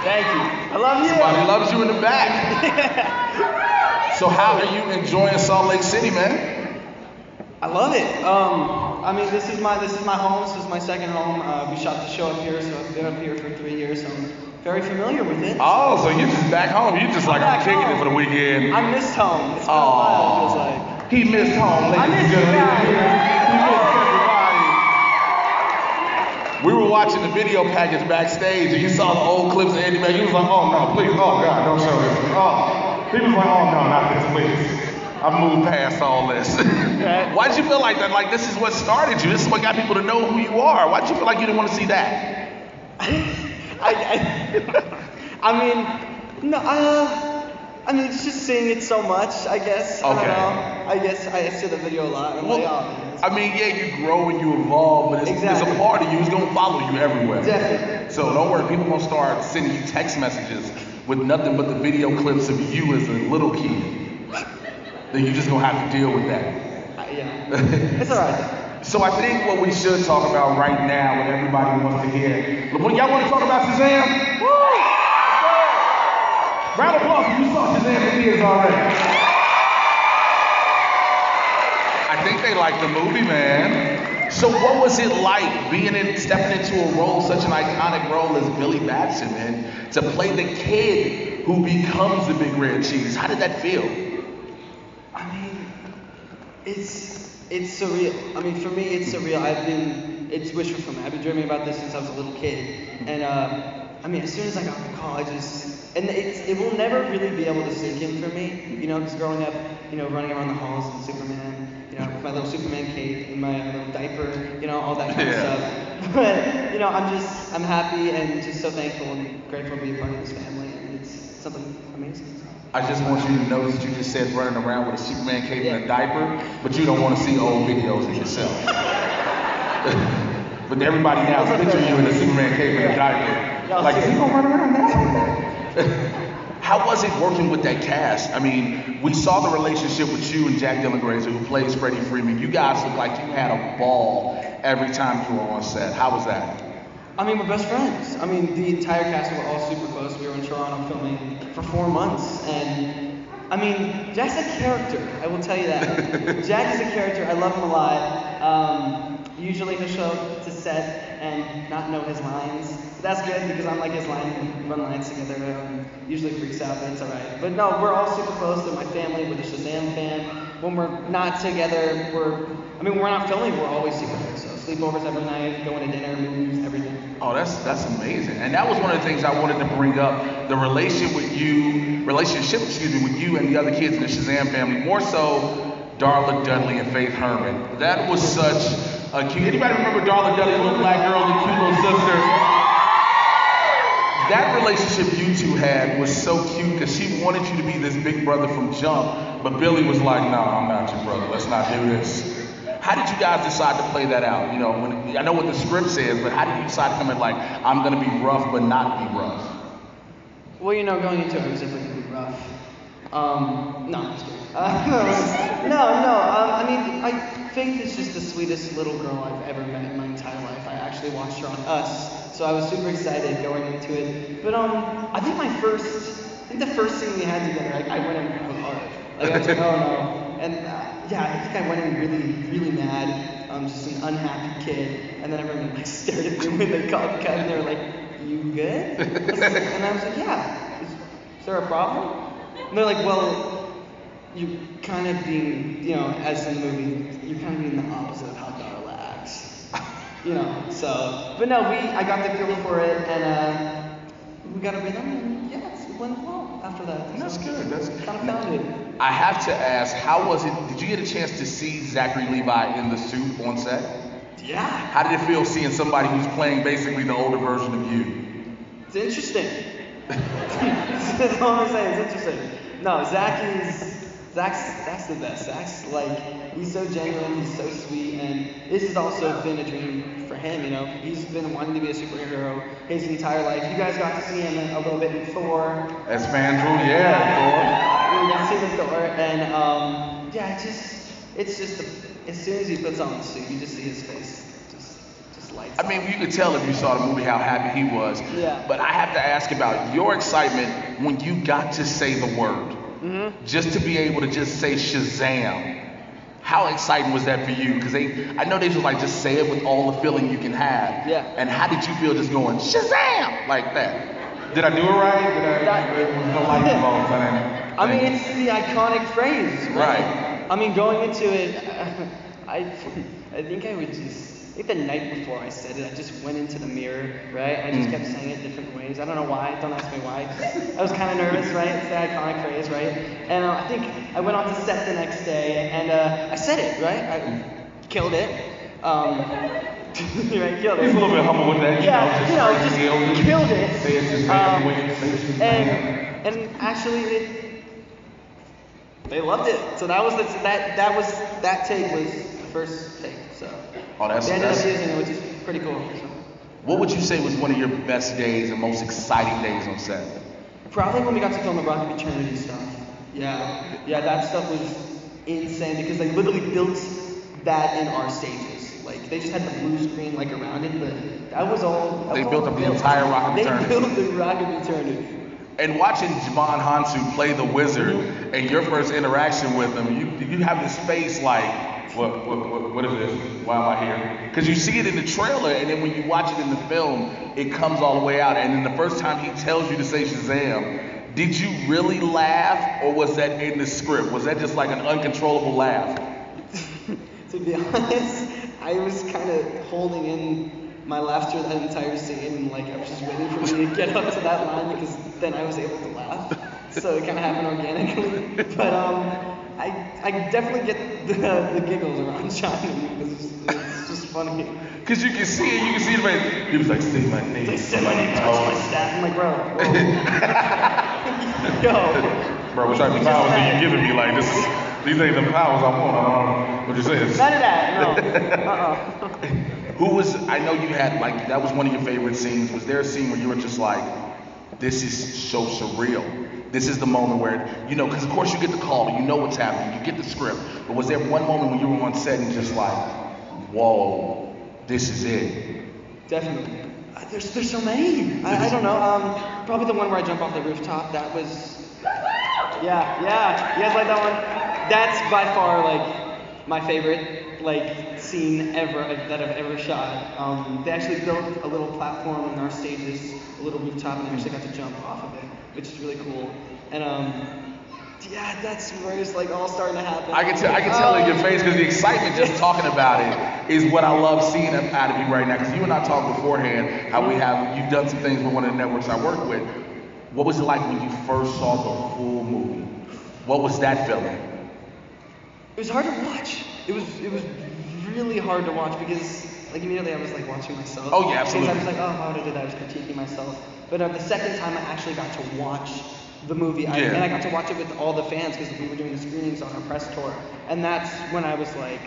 Thank you. I love you. Somebody loves you in the back. So how are you enjoying Salt Lake City, man? I love it. I mean, this is my home. This is my second home. We shot the show up here, so I've been up here for 3 years, so I'm very familiar with it. Oh, so you're just back home. You just like I'm kicking it for the weekend. I missed home. It's been a while, it feels like. He missed home, ladies I and missed you gentlemen. guys. He missed everybody. We were watching the video package backstage, and you saw the old clips of Eddie Murphy. You was like, oh no, please, oh God, don't show this. Oh, he was like, oh no, not this, please. I've moved past all this. Why'd you feel like that? Like this is what started you. This is what got people to know who you are. Why'd you feel like you didn't want to see that? I mean, no, I mean, it's just seeing it so much, I guess. Okay. I don't know. I guess I see the video a lot. And I'm like, oh, man. I mean, yeah, you grow and you evolve, but it's Exactly. a part of you. It's gonna follow you everywhere. Definitely. So don't worry, people gonna start sending you text messages with nothing but the video clips of you as a little kid. Then you just gonna have to deal with that. Yeah. It's alright. So I think what we should talk about right now, what everybody wants to hear. When y'all want to talk about Shazam? Woo! Round of applause if you saw Shazam in theaters already. I think they like the movie, man. So what was it like stepping into a role, such an iconic role as Billy Batson, man, to play the kid who becomes the Big Red Cheese? How did that feel? I mean, it's surreal. I mean, for me, it's surreal. It's wishful fulfillment. I've been dreaming about this since I was a little kid. And I mean, as soon as I got to college, it will never really be able to sink in for me, you know, because growing up, you know, running around the halls in Superman, you know, with my little Superman cape and my little diaper, you know, all that kind of stuff. But, you know, I'm happy and just so thankful and grateful to be a part of this family. And it's something amazing. I just want you to notice that you just said running around with a Superman cape and a diaper, but you don't want to see old videos of yourself. But everybody now is picturing you in a Superman cape and a diaper. Like, is he gonna run around now? How was it working with that cast? I mean, we saw the relationship with you and Jack Dylan Grazer, who plays Freddie Freeman. You guys look like you had a ball every time you were on set. How was that? I mean, we're best friends. I mean, the entire cast, we were all super close. We were in Toronto filming for 4 months. And, I mean, Jack's a character. I will tell you that. Jack is a character. I love him a lot. Usually he'll show up to set and not know his lines. But that's good because I'm like his line. We run lines together. Usually freaks out, but it's all right. But no, we're all super close. They're my family. We're the Shazam fan. When we're not together, we're not filming. We're always super close. So sleepovers every night, going to dinner, movies, everything. Oh, that's amazing. And that was one of the things I wanted to bring up, the relationship with you and the other kids in the Shazam family, more so Darla Dudley and Faith Herman. That was such a cute, anybody remember Darla Dudley, little black girl, the cute little sister? That relationship you two had was so cute because she wanted you to be this big brother from jump, but Billy was like, no, I'm not your brother, let's not do this. How did you guys decide to play that out? You know, I know what the script says, but how did you decide to come in like, I'm gonna be rough but not be rough? Well, you know, going into it, I was definitely gonna be rough. No, I'm just kidding. I mean, Faith is just the sweetest little girl I've ever met in my entire life. I actually watched her on Us, so I was super excited going into it. But I think the first scene we had together, I went in hard. Like I was like, oh no. And yeah, I think I went in really, really mad. Just an unhappy kid. And then everyone like stared at me when they called cut, and they were like, "You good?" And I was like, "Yeah. Is there a problem?" And they're like, "Well, you're kind of being, you know, as in the movie, you're kind of being the opposite of how Darla acts, you know." So, but no, I got the feel for it, and we got a rhythm, and yeah, it went well after that. That's good. That's good. Kind of found it. I have to ask, how was it? Did you get a chance to see Zachary Levi in the suit on set? Yeah. How did it feel seeing somebody who's playing basically the older version of you? It's interesting. That's all I'm saying. It's interesting. No, Zach's the best. Zach's like, he's so genuine, he's so sweet, and this has also been a dream for him, you know. He's been wanting to be a superhero his entire life. You guys got to see him a little bit in Thor. As fans rule, yeah, Thor. We got to see the Thor, and yeah, it's just as soon as he puts on the suit, you just see his face just lights up. I mean, you could tell if you saw the movie how happy he was. Yeah. But I have to ask about your excitement when you got to say the word. Just to be able to just say Shazam. How exciting was that for you? Because I know they just like just say it with all the feeling you can have. Yeah. And how did you feel just going Shazam like that? Did I do it right? There was no light bulbs. I mean, it's the iconic phrase. Right. I mean, going into it, I think I would just. I think the night before I said it, I just went into the mirror, right? I just kept saying it different ways. I don't know why. Don't ask me why. I was kind of nervous, right? It's the iconic phrase, right? And I think I went on to set the next day, and I said it, right? I killed it. Right, killed it. He's a little bit humble with that, just killed it. Say it's Shazam, and actually, they loved it. So that take was the first take. So. Oh, They ended up using it, which is pretty cool. So. What would you say was one of your best days and most exciting days on set? Probably when we got to film the Rock of Eternity stuff. Yeah, that stuff was insane because they literally built that in our stages. Like they just had the blue screen like around it, but that was all. They built up the entire Rock of Eternity. They built the Rock of Eternity. And watching Javon Hansu play the wizard and your first interaction with him, you have this face like. What is this? Why am I here? Because you see it in the trailer, and then when you watch it in the film, it comes all the way out. And then the first time he tells you to say Shazam, did you really laugh, or was that in the script? Was that just like an uncontrollable laugh? To be honest, I was kind of holding in my laughter that entire scene, and like I was just waiting for me to get up to that line because then I was able to laugh. So it kind of happened organically. But I definitely get the giggles around Johnny because it's just funny. Because you can see it, the face. He was like, say my name. Say my name, touch my staff. I'm like, bro. Yo. Bro, what type of powers are you giving me? Like, these ain't the powers I want. I don't know what you saying. None of that, no. I know you had, like, that was one of your favorite scenes. Was there a scene where you were just like, this is so surreal? This is the moment where, because of course you get the call, you know what's happening, you get the script. But was there one moment when you were on set and just like, whoa, this is it? Definitely. There's so many. I don't know. Probably the one where I jump off the rooftop. That was. Yeah. You guys like that one? That's by far like my favorite scene ever that I've ever shot. They actually built a little platform in our stages, a little rooftop, and I actually got to jump off of it, which is really cool. And that's where it's like all starting to happen. I can tell in your face because the excitement just talking about it is what I love seeing out of you right now. Because you and I talked beforehand how you've done some things with one of the networks I work with. What was it like when you first saw the full movie? What was that feeling? It was hard to watch. It was really hard to watch because like immediately I was like watching myself. Oh yeah, absolutely. I was like, oh, how did I do that? I was critiquing myself. But the second time I actually got to watch the movie, and I got to watch it with all the fans because we were doing the screenings on our press tour, and that's when I was like,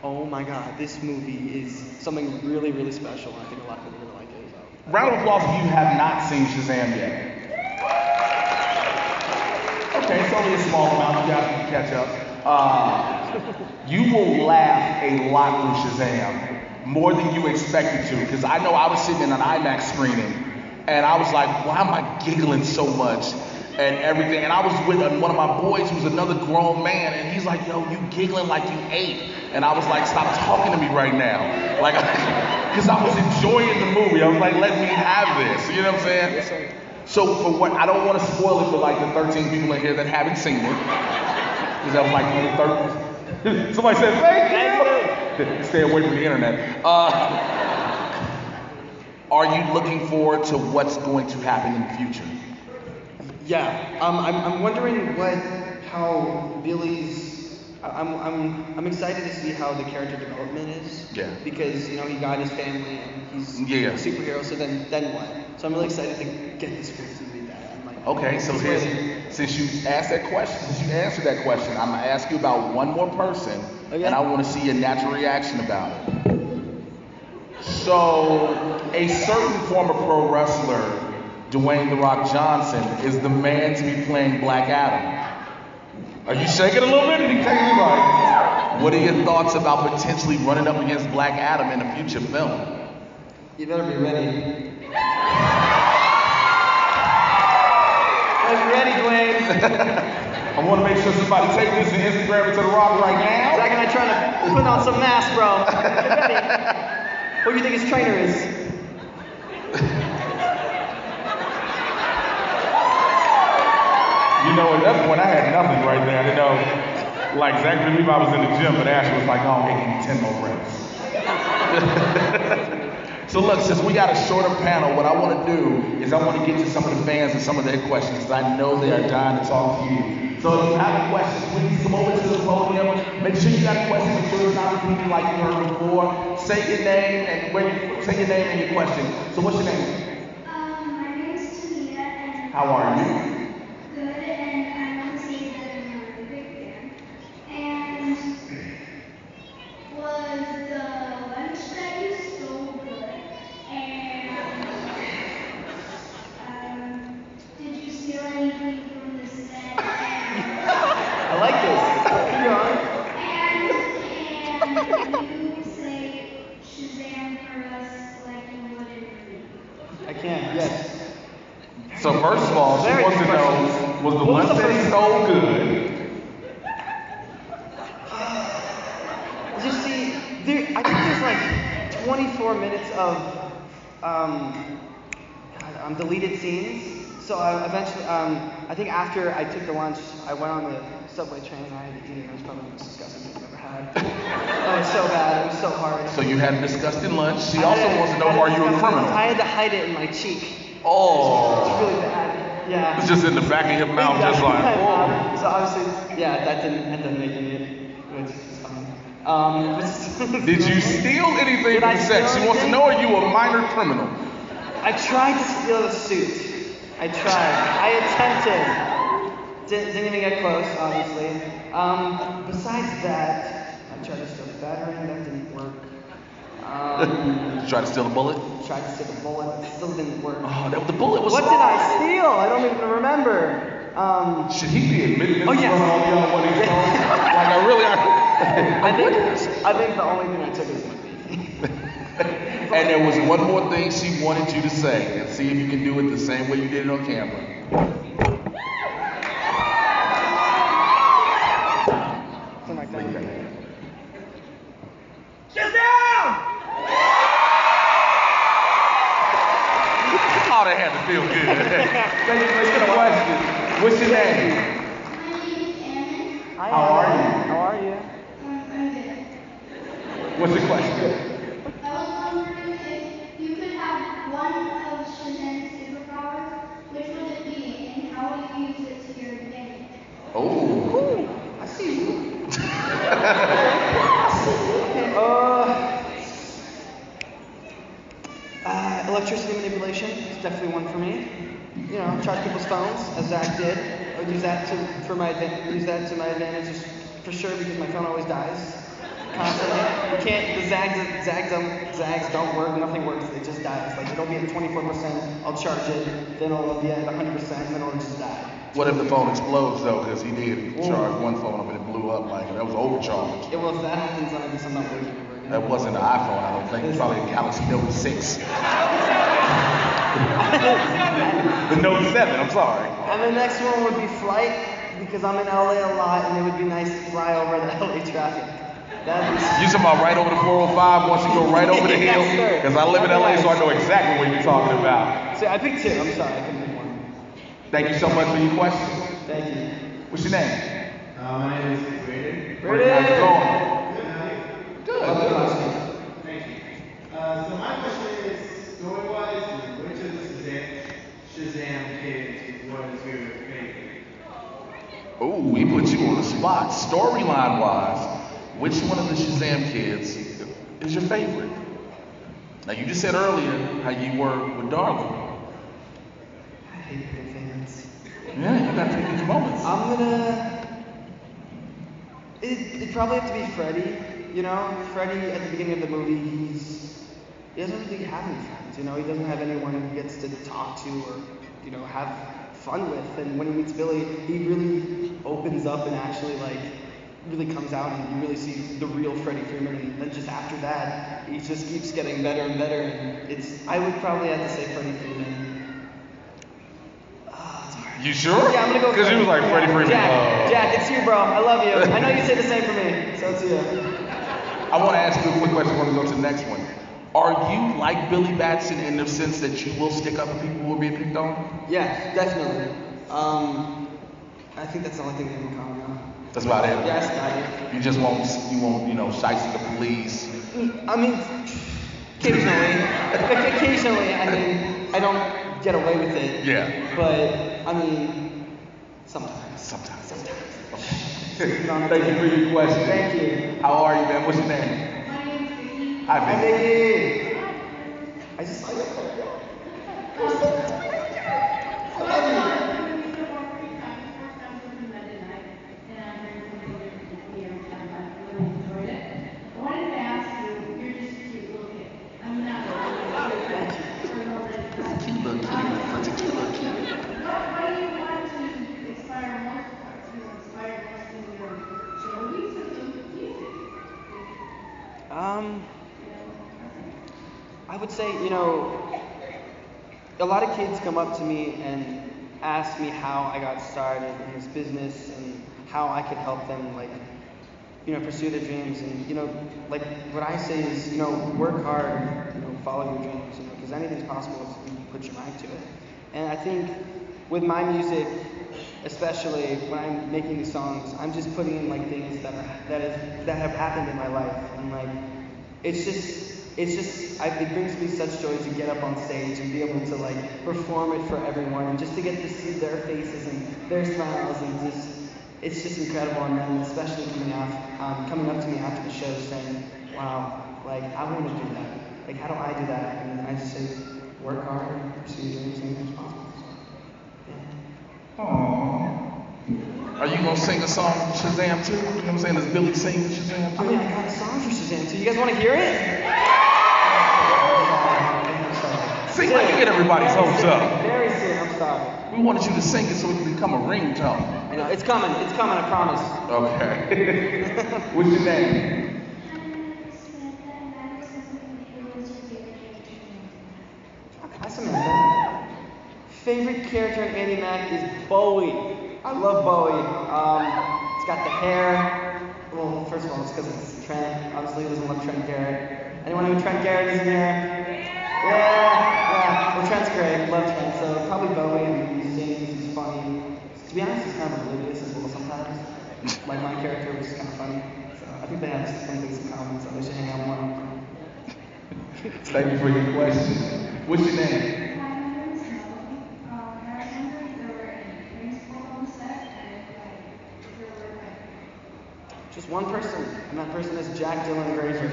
oh my god, this movie is something really, really special. I think a lot of people are gonna like it. So. Round of applause if you have not seen Shazam yet. Okay, it's only a small amount. You guys can catch up. You will laugh a lot through Shazam, more than you expected to, because I know I was sitting in an IMAX screening, and I was like, why am I giggling so much and everything? And I was with one of my boys who's another grown man, and he's like, yo, you giggling like you ate. And I was like, stop talking to me right now. Like, because I was enjoying the movie. I was like, let me have this. You know what I'm saying? Yes, sir. So for what, I don't want to spoil it for like the 13 people in here that haven't seen it. Because that was like the 13. Somebody said, thank you. Stay away from the internet. Are you looking forward to what's going to happen in the future? Yeah, I'm wondering how Billy's. I'm excited to see how the character development is. Yeah. Because he got his family and he's a superhero. So then what? So I'm really excited to get the script and read that. I'm like, okay, so since you answered that question, I'm gonna ask you about one more person, and I want to see your natural reaction about it. So, a certain former pro wrestler, Dwayne "The Rock" Johnson, is the man to be playing Black Adam. Are you shaking a little bit? He taking me like, What are your thoughts about potentially running up against Black Adam in a future film? You better be ready. Better be ready, Dwayne. I want to make sure somebody take this and Instagram it to The Rock right now. Zach and I trying to put on some mass, bro. Get ready. What do you think his trainer is? You know, at that point, I had nothing right there. You know, like Zach believe I was in the gym, but Ashley was like, oh, give me 10 more reps. So look, since we got a shorter panel, what I want to do is I want to get to some of the fans and some of their questions, because I know they are dying to talk to you. So if you have a question, please come over to the podium. Make sure you got a question. Make sure it's not repeating like you heard before. Say your name and say your name and your question. So what's your name? My name is Tamia, and How are you? good, and I want to say that I'm a big fan. And was the lunch that you so good? And did you steal anything from the set? I like this. Keep going. And can you say Shazam for us like you would in the movie? I can, yes. So first of all, she Very wants to good know, questions. was the What was lunch the that he first- stole good? Just see, I think there's like 24 minutes of deleted scenes. So I eventually, I think after I took the lunch, I went on the subway train and I had to eat it. It was probably the most disgusting thing I've ever had. Oh, it was so bad. It was so hard. So you had a disgusting lunch. She I also had wants to know, are you a criminal? I had to hide it in my cheek. Oh. It's really bad. Yeah. It's just in the back of your mouth, just like, whoa. So obviously, yeah, that didn't end up making it, which is fine. Did you steal anything Did from I the set? steal She wants to anything? know, are you a minor criminal? I tried to steal the suit. I tried. I attempted. Didn't even get close, obviously. Besides that, I tried to steal the battery. That didn't work. Did you try to steal a bullet? Tried to steal the bullet. Still didn't work. Oh, the bullet was What did I steal? I don't even remember. Should he be admitting this? Oh, yes. All the other what he stole? Like, I think the only thing I took is my And there was one more thing she wanted you to say, and see if you can do it the same way you did it on camera. Something like that. Oh, that had to feel good. Thank you for your question. What's your name? My name is Anna. Hi, How are you? How are you? I'm good. What's your question? I was wondering if you could have one of Shazam's superpowers, which would it be, and how would you use it to your advantage? Oh. I see you. Electricity manipulation is definitely one for me. You know, charge people's phones, as Zach did. I would use that to my advantage just for sure, because my phone always dies constantly. You can't. The zags don't work. Nothing works. It just dies. Like it'll be at 24%. I'll charge it. Then it'll be at 100%. And then it'll just die. What if the phone explodes though? Because he did charge one phone up and it blew up like that was overcharged. Yeah, well, if that happens, then I guess I'm not working ever again. That wasn't an iPhone, I don't think. It's probably a Galaxy Note 6. The Note 7, I'm sorry. And the next one would be flight, because I'm in LA a lot, and it would be nice to fly over the LA traffic. That'd be You talking about right over the 405 once you go right over the hill? Yes, sir. Because I live in LA, so I know exactly what you're talking about. See, I picked two. I'm sorry, I couldn't pick one. Thank you so much for your question. Thank you. What's your name? My name is Brayden. How's it going? Good. Thank you. So my question is, story-wise, which of the Shazam kids was your favorite? Oh, we put you on the spot. Storyline-wise, which one of the Shazam kids is your favorite? Now, you just said earlier how you were with Darla. I hate picking favorites. Yeah, you got to take these moments. It'd probably have to be Freddy. You know, Freddy at the beginning of the movie, he doesn't really have any friends. You know, he doesn't have anyone he gets to talk to or, you know, have fun with. And when he meets Billy, he really opens up and actually like really comes out and you really see the real Freddie Freeman, and then just after that, he just keeps getting better and better. And I would probably have to say Freddie Freeman. It's hard. You sure? Yeah, I'm gonna go. Because you was like Freddie Freeman. Jack, it's you, bro. I love you. I know you say the same for me, so it's you. I want to ask you a quick question before we go to the next one. Are you like Billy Batson in the sense that you will stick up for people who are being picked on? Yeah, definitely. I think that's the only thing we have in common now. That's about it. Yeah, that's about it. You just won't, shiesty the police. I mean, occasionally. I mean, I don't get away with it. Yeah. But, I mean, sometimes. Thank you for your question. Thank you. How are you, man? What's your name? My name's Vicky. Hi, Vicky. I just saw you. I would say, a lot of kids come up to me and ask me how I got started in this business and how I could help them, pursue their dreams. And, what I say is, work hard, follow your dreams, because anything's possible if you put your mind to it. And I think with my music, especially when I'm making these songs, I'm just putting in things that have happened in my life, and it brings me such joy to get up on stage and be able to perform it for everyone, and just to get to see their faces and their smiles, and it's just incredible. And then especially coming up to me after the show saying, "Wow, I want to do that. How do I do that?" And I just say, work hard, pursue your dreams, and it's possible. Aww. Are you gonna sing a song Shazam too? You know what I'm saying? Does Billy sing Shazam too? Oh yeah, I got a song for Shazam too. You guys want to hear it? Sing like you get everybody's hopes up. Very soon, I'm sorry. We wanted you to sing it so it can become a ringtone. It's coming, I promise. Okay. What's your name? Hi, Samantha. Favorite character in Andy Mac is Bowie. I love Bowie. He's got the hair. Well, first of all, it's because it's Trent. Obviously, he doesn't love Trent Garrett. Anyone who Trent Garrett is in here? Yeah. Well, Trent's great. Love Trent. So probably Bowie. He sings. He's funny. To be honest, he's kind of oblivious as well sometimes. My character was kind of funny. So I think they have some things in common. So they should hang out more. Thank you for your question. What's your name? Just one person, and that person is Jack Dylan Grazer.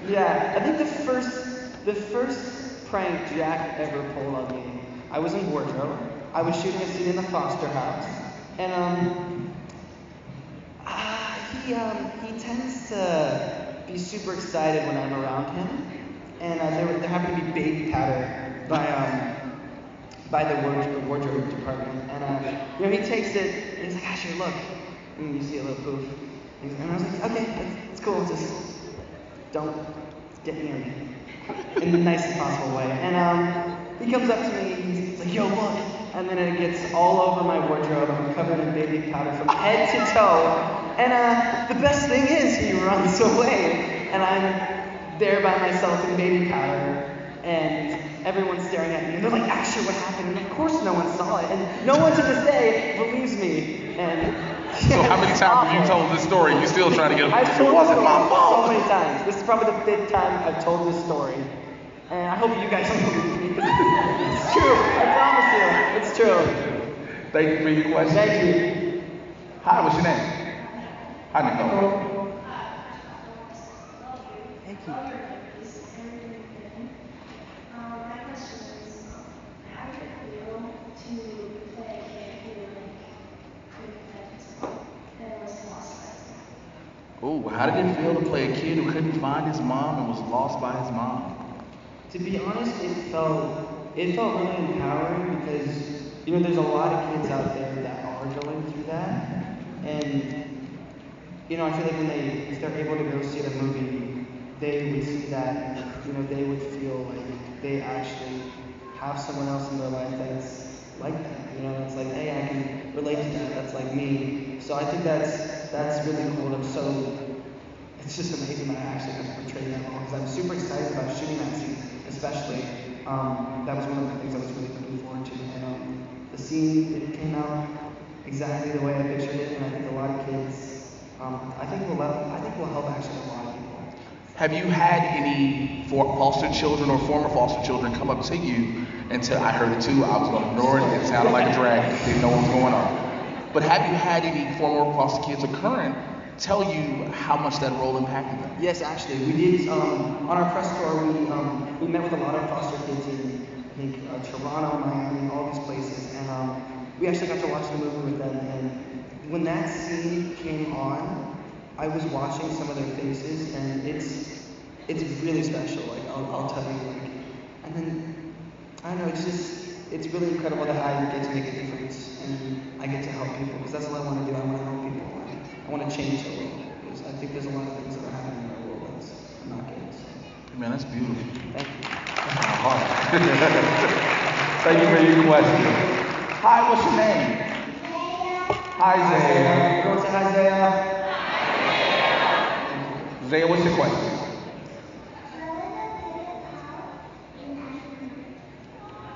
Yeah, I think the first prank Jack ever pulled on me, I was in wardrobe. I was shooting a scene in the Foster house, and he tends to be super excited when I'm around him, and there happened to be baby powder by the wardrobe department, and he takes it and he's like, "Asher, look." And you see a little poof. And I was like, okay, it's cool, just don't get near me. In the nicest possible way. And he comes up to me, he's like, "Yo, look." And then it gets all over my wardrobe. I'm covered in baby powder from head to toe. And the best thing is, he runs away. And I'm there by myself in baby powder. And everyone's staring at me. And they're like, "Asher, what happened?" And of course no one saw it. And no one to this day believes me. And so how many times have you told this story? You still trying to get I've it? told It wasn't my fault. so many times. This is probably the 5th time I've told this story. And I hope you guys don't believe me. It's true. I promise you. It's true. Thank you for your question. Thank you. Hi, what's your name? Hi, Nicole. Thank you. My question is, how did it feel to play a character that was lost by his mom? Ooh, how did it feel to play a kid who couldn't find his mom and was lost by his mom? To be honest, it felt really empowering because, there's a lot of kids out there that are going through that. And you know, I feel like if they're able to go see the movie, they would see that, you know, they would feel like they actually have someone else in their life that's like that. You know, it's like, hey, I can relate to that. That's like me. So I think that's really cool. It's just amazing that I actually got to portray that role because I'm super excited about shooting that scene, especially. That was one of the things I was really looking forward to. And the scene, it came out exactly the way I pictured it, and I think a lot of kids, I think will help actually a lot of people. Have you had any foster children or former foster children come up to you and tell, I heard it too, I was going to ignore it, it sounded like a drag, didn't know what was going on. But have you had any former foster kids or current tell you how much that role impacted them? Yes, actually. We did, on our press tour, we met with a lot of foster kids in, I think, Toronto, Miami, all these places, and we actually got to watch the movie with them, and when that scene came on, I was watching some of their faces, and it's really special, like, I'll tell you, like, and then, I don't know, it's really incredible that I get to make a difference, and I get to help people, because that's what I want to do. I want to help people. I want to change the world, because I think there's a lot of things that are happening in our world that's not good. So. Man, that's beautiful. Thank you. Thank you for your question. Hi, what's your name? Hi, Zaya. Everyone say hi, Zaya. Zaya, what's your question?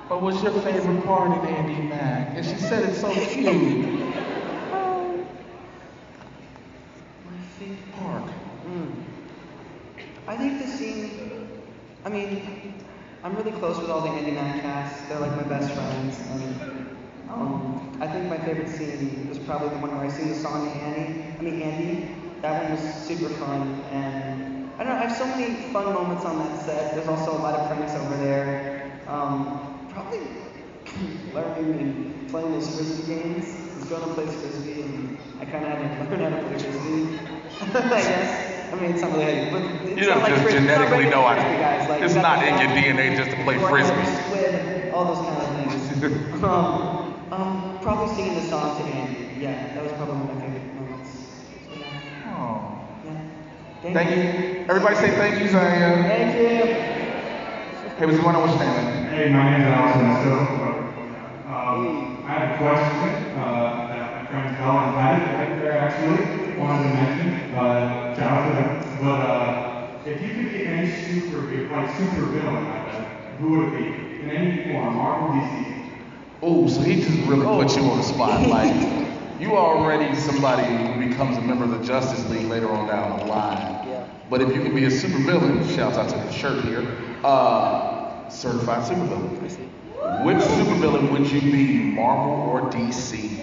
What was your favorite part in Andy Mack? And she said it's so cute. I think the scene, I mean, I'm really close with all the Andy Mack cast. They're like my best friends. And I think my favorite scene was probably the one where I sing the song to Andy. That one was super fun. And I don't know, I have so many fun moments on that set. There's also a lot of pranks over there. Probably learning and playing those frisbee games. Jonah plays frisbee, and I kind of had to learn how to play frisbee. I guess. I mean, it's not really, but it's you don't not just like genetically know how to. Guys. Like, it's not in your DNA just to play frisbee. Squid, all those kind of things. Probably singing the song to Andy. Yeah, that was probably one of my favorite moments. So, yeah. Oh. Yeah. Thank you. Everybody say thank you, Zaya. Thank you. Hey, what's going on? What's your name? Hey, my name is Allison. I have a question that my friend Colin had right there actually wanted to mention. Shout out to them. But if you could be any super villain, who would it be? In any form, Marvel, DC. Oh, so he just really put you on the spot. Like, you already somebody who becomes a member of the Justice League later on down the line. Yeah. But if you could be a super villain, shouts out to the shirt here, certified super villain. Which supervillain would you be, Marvel or DC?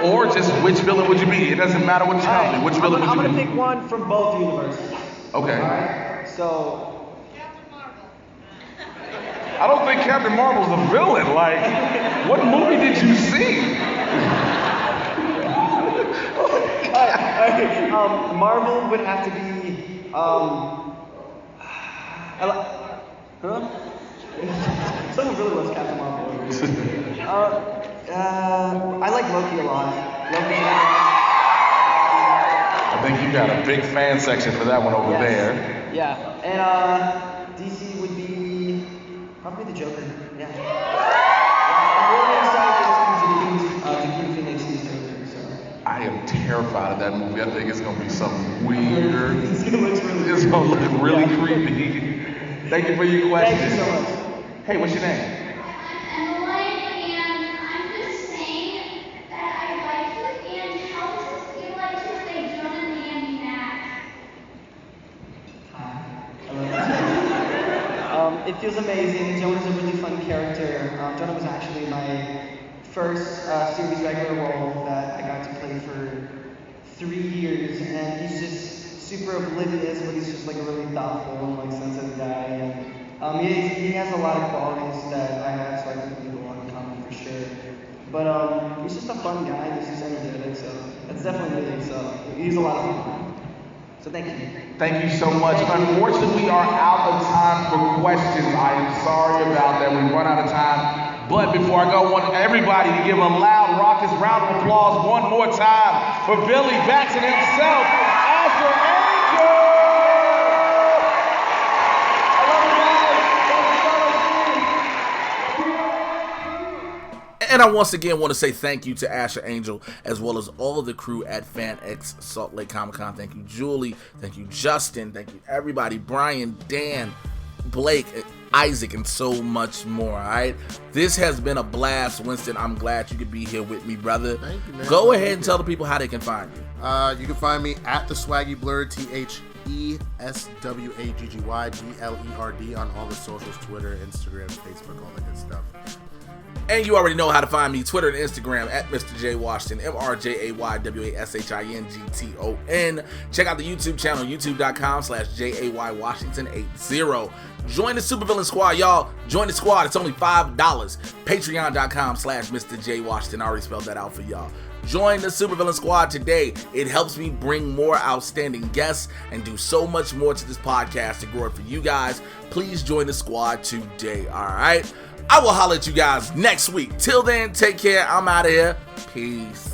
Or just which villain would you be? It doesn't matter what company. Which villain would you be? I'm gonna pick one from both universes. Okay. Alright, so. Captain Marvel. I don't think Captain Marvel's a villain. Like, what movie did you see? Alright, Marvel would have to be, someone really loves Captain Marvel over here. I like Loki a lot. I think you got a big fan section for that one over there. Yeah, and DC would be probably the Joker. Yeah. I'm really excited to Phoenix Joker. So. I am terrified of that movie. I think it's gonna be something weird. It's gonna look really creepy. Thank you for your question. Thank you so much. Hey, what's your name? It feels amazing. Jonah's a really fun character. Jonah was actually my first series regular role that I got to play for 3 years, and he's just super oblivious, but he's just like a really thoughtful and like sensitive guy. And he has a lot of qualities that I have, so I think we have a lot in common for sure. But he's just a fun guy. He's just energetic, so that's definitely me. So he's a lot of fun. So thank you. Thank you so much. Unfortunately, we are out of time for questions. I am sorry about that. We've run out of time. But before I go, I want everybody to give a loud, raucous round of applause one more time for Billy Batson himself, Asher Angel! I love you guys. And I once again want to say thank you to Asher Angel, as well as all of the crew at FanX Salt Lake Comic Con. Thank you, Julie. Thank you, Justin. Thank you, everybody. Brian, Dan, Blake, Isaac, and so much more. All right, this has been a blast. Winston, I'm glad you could be here with me, brother. Thank you, man. Go ahead and tell the people how they can find you. You can find me at the Swaggy Blerd, THESWAGGYBLERD on all the socials, Twitter, Instagram, Facebook, all that good stuff. And you already know how to find me, Twitter and Instagram at Mr. J Washington, MrJaywashington. Check out the YouTube channel, youtube.com/JAYWashington80. Join the Supervillain Squad, y'all. Join the squad. It's only $5. Patreon.com/Mr. J Washington. I already spelled that out for y'all. Join the Supervillain Squad today. It helps me bring more outstanding guests and do so much more to this podcast to grow it for you guys. Please join the squad today, all right? I will holler at you guys next week. Till then, take care. I'm out of here. Peace.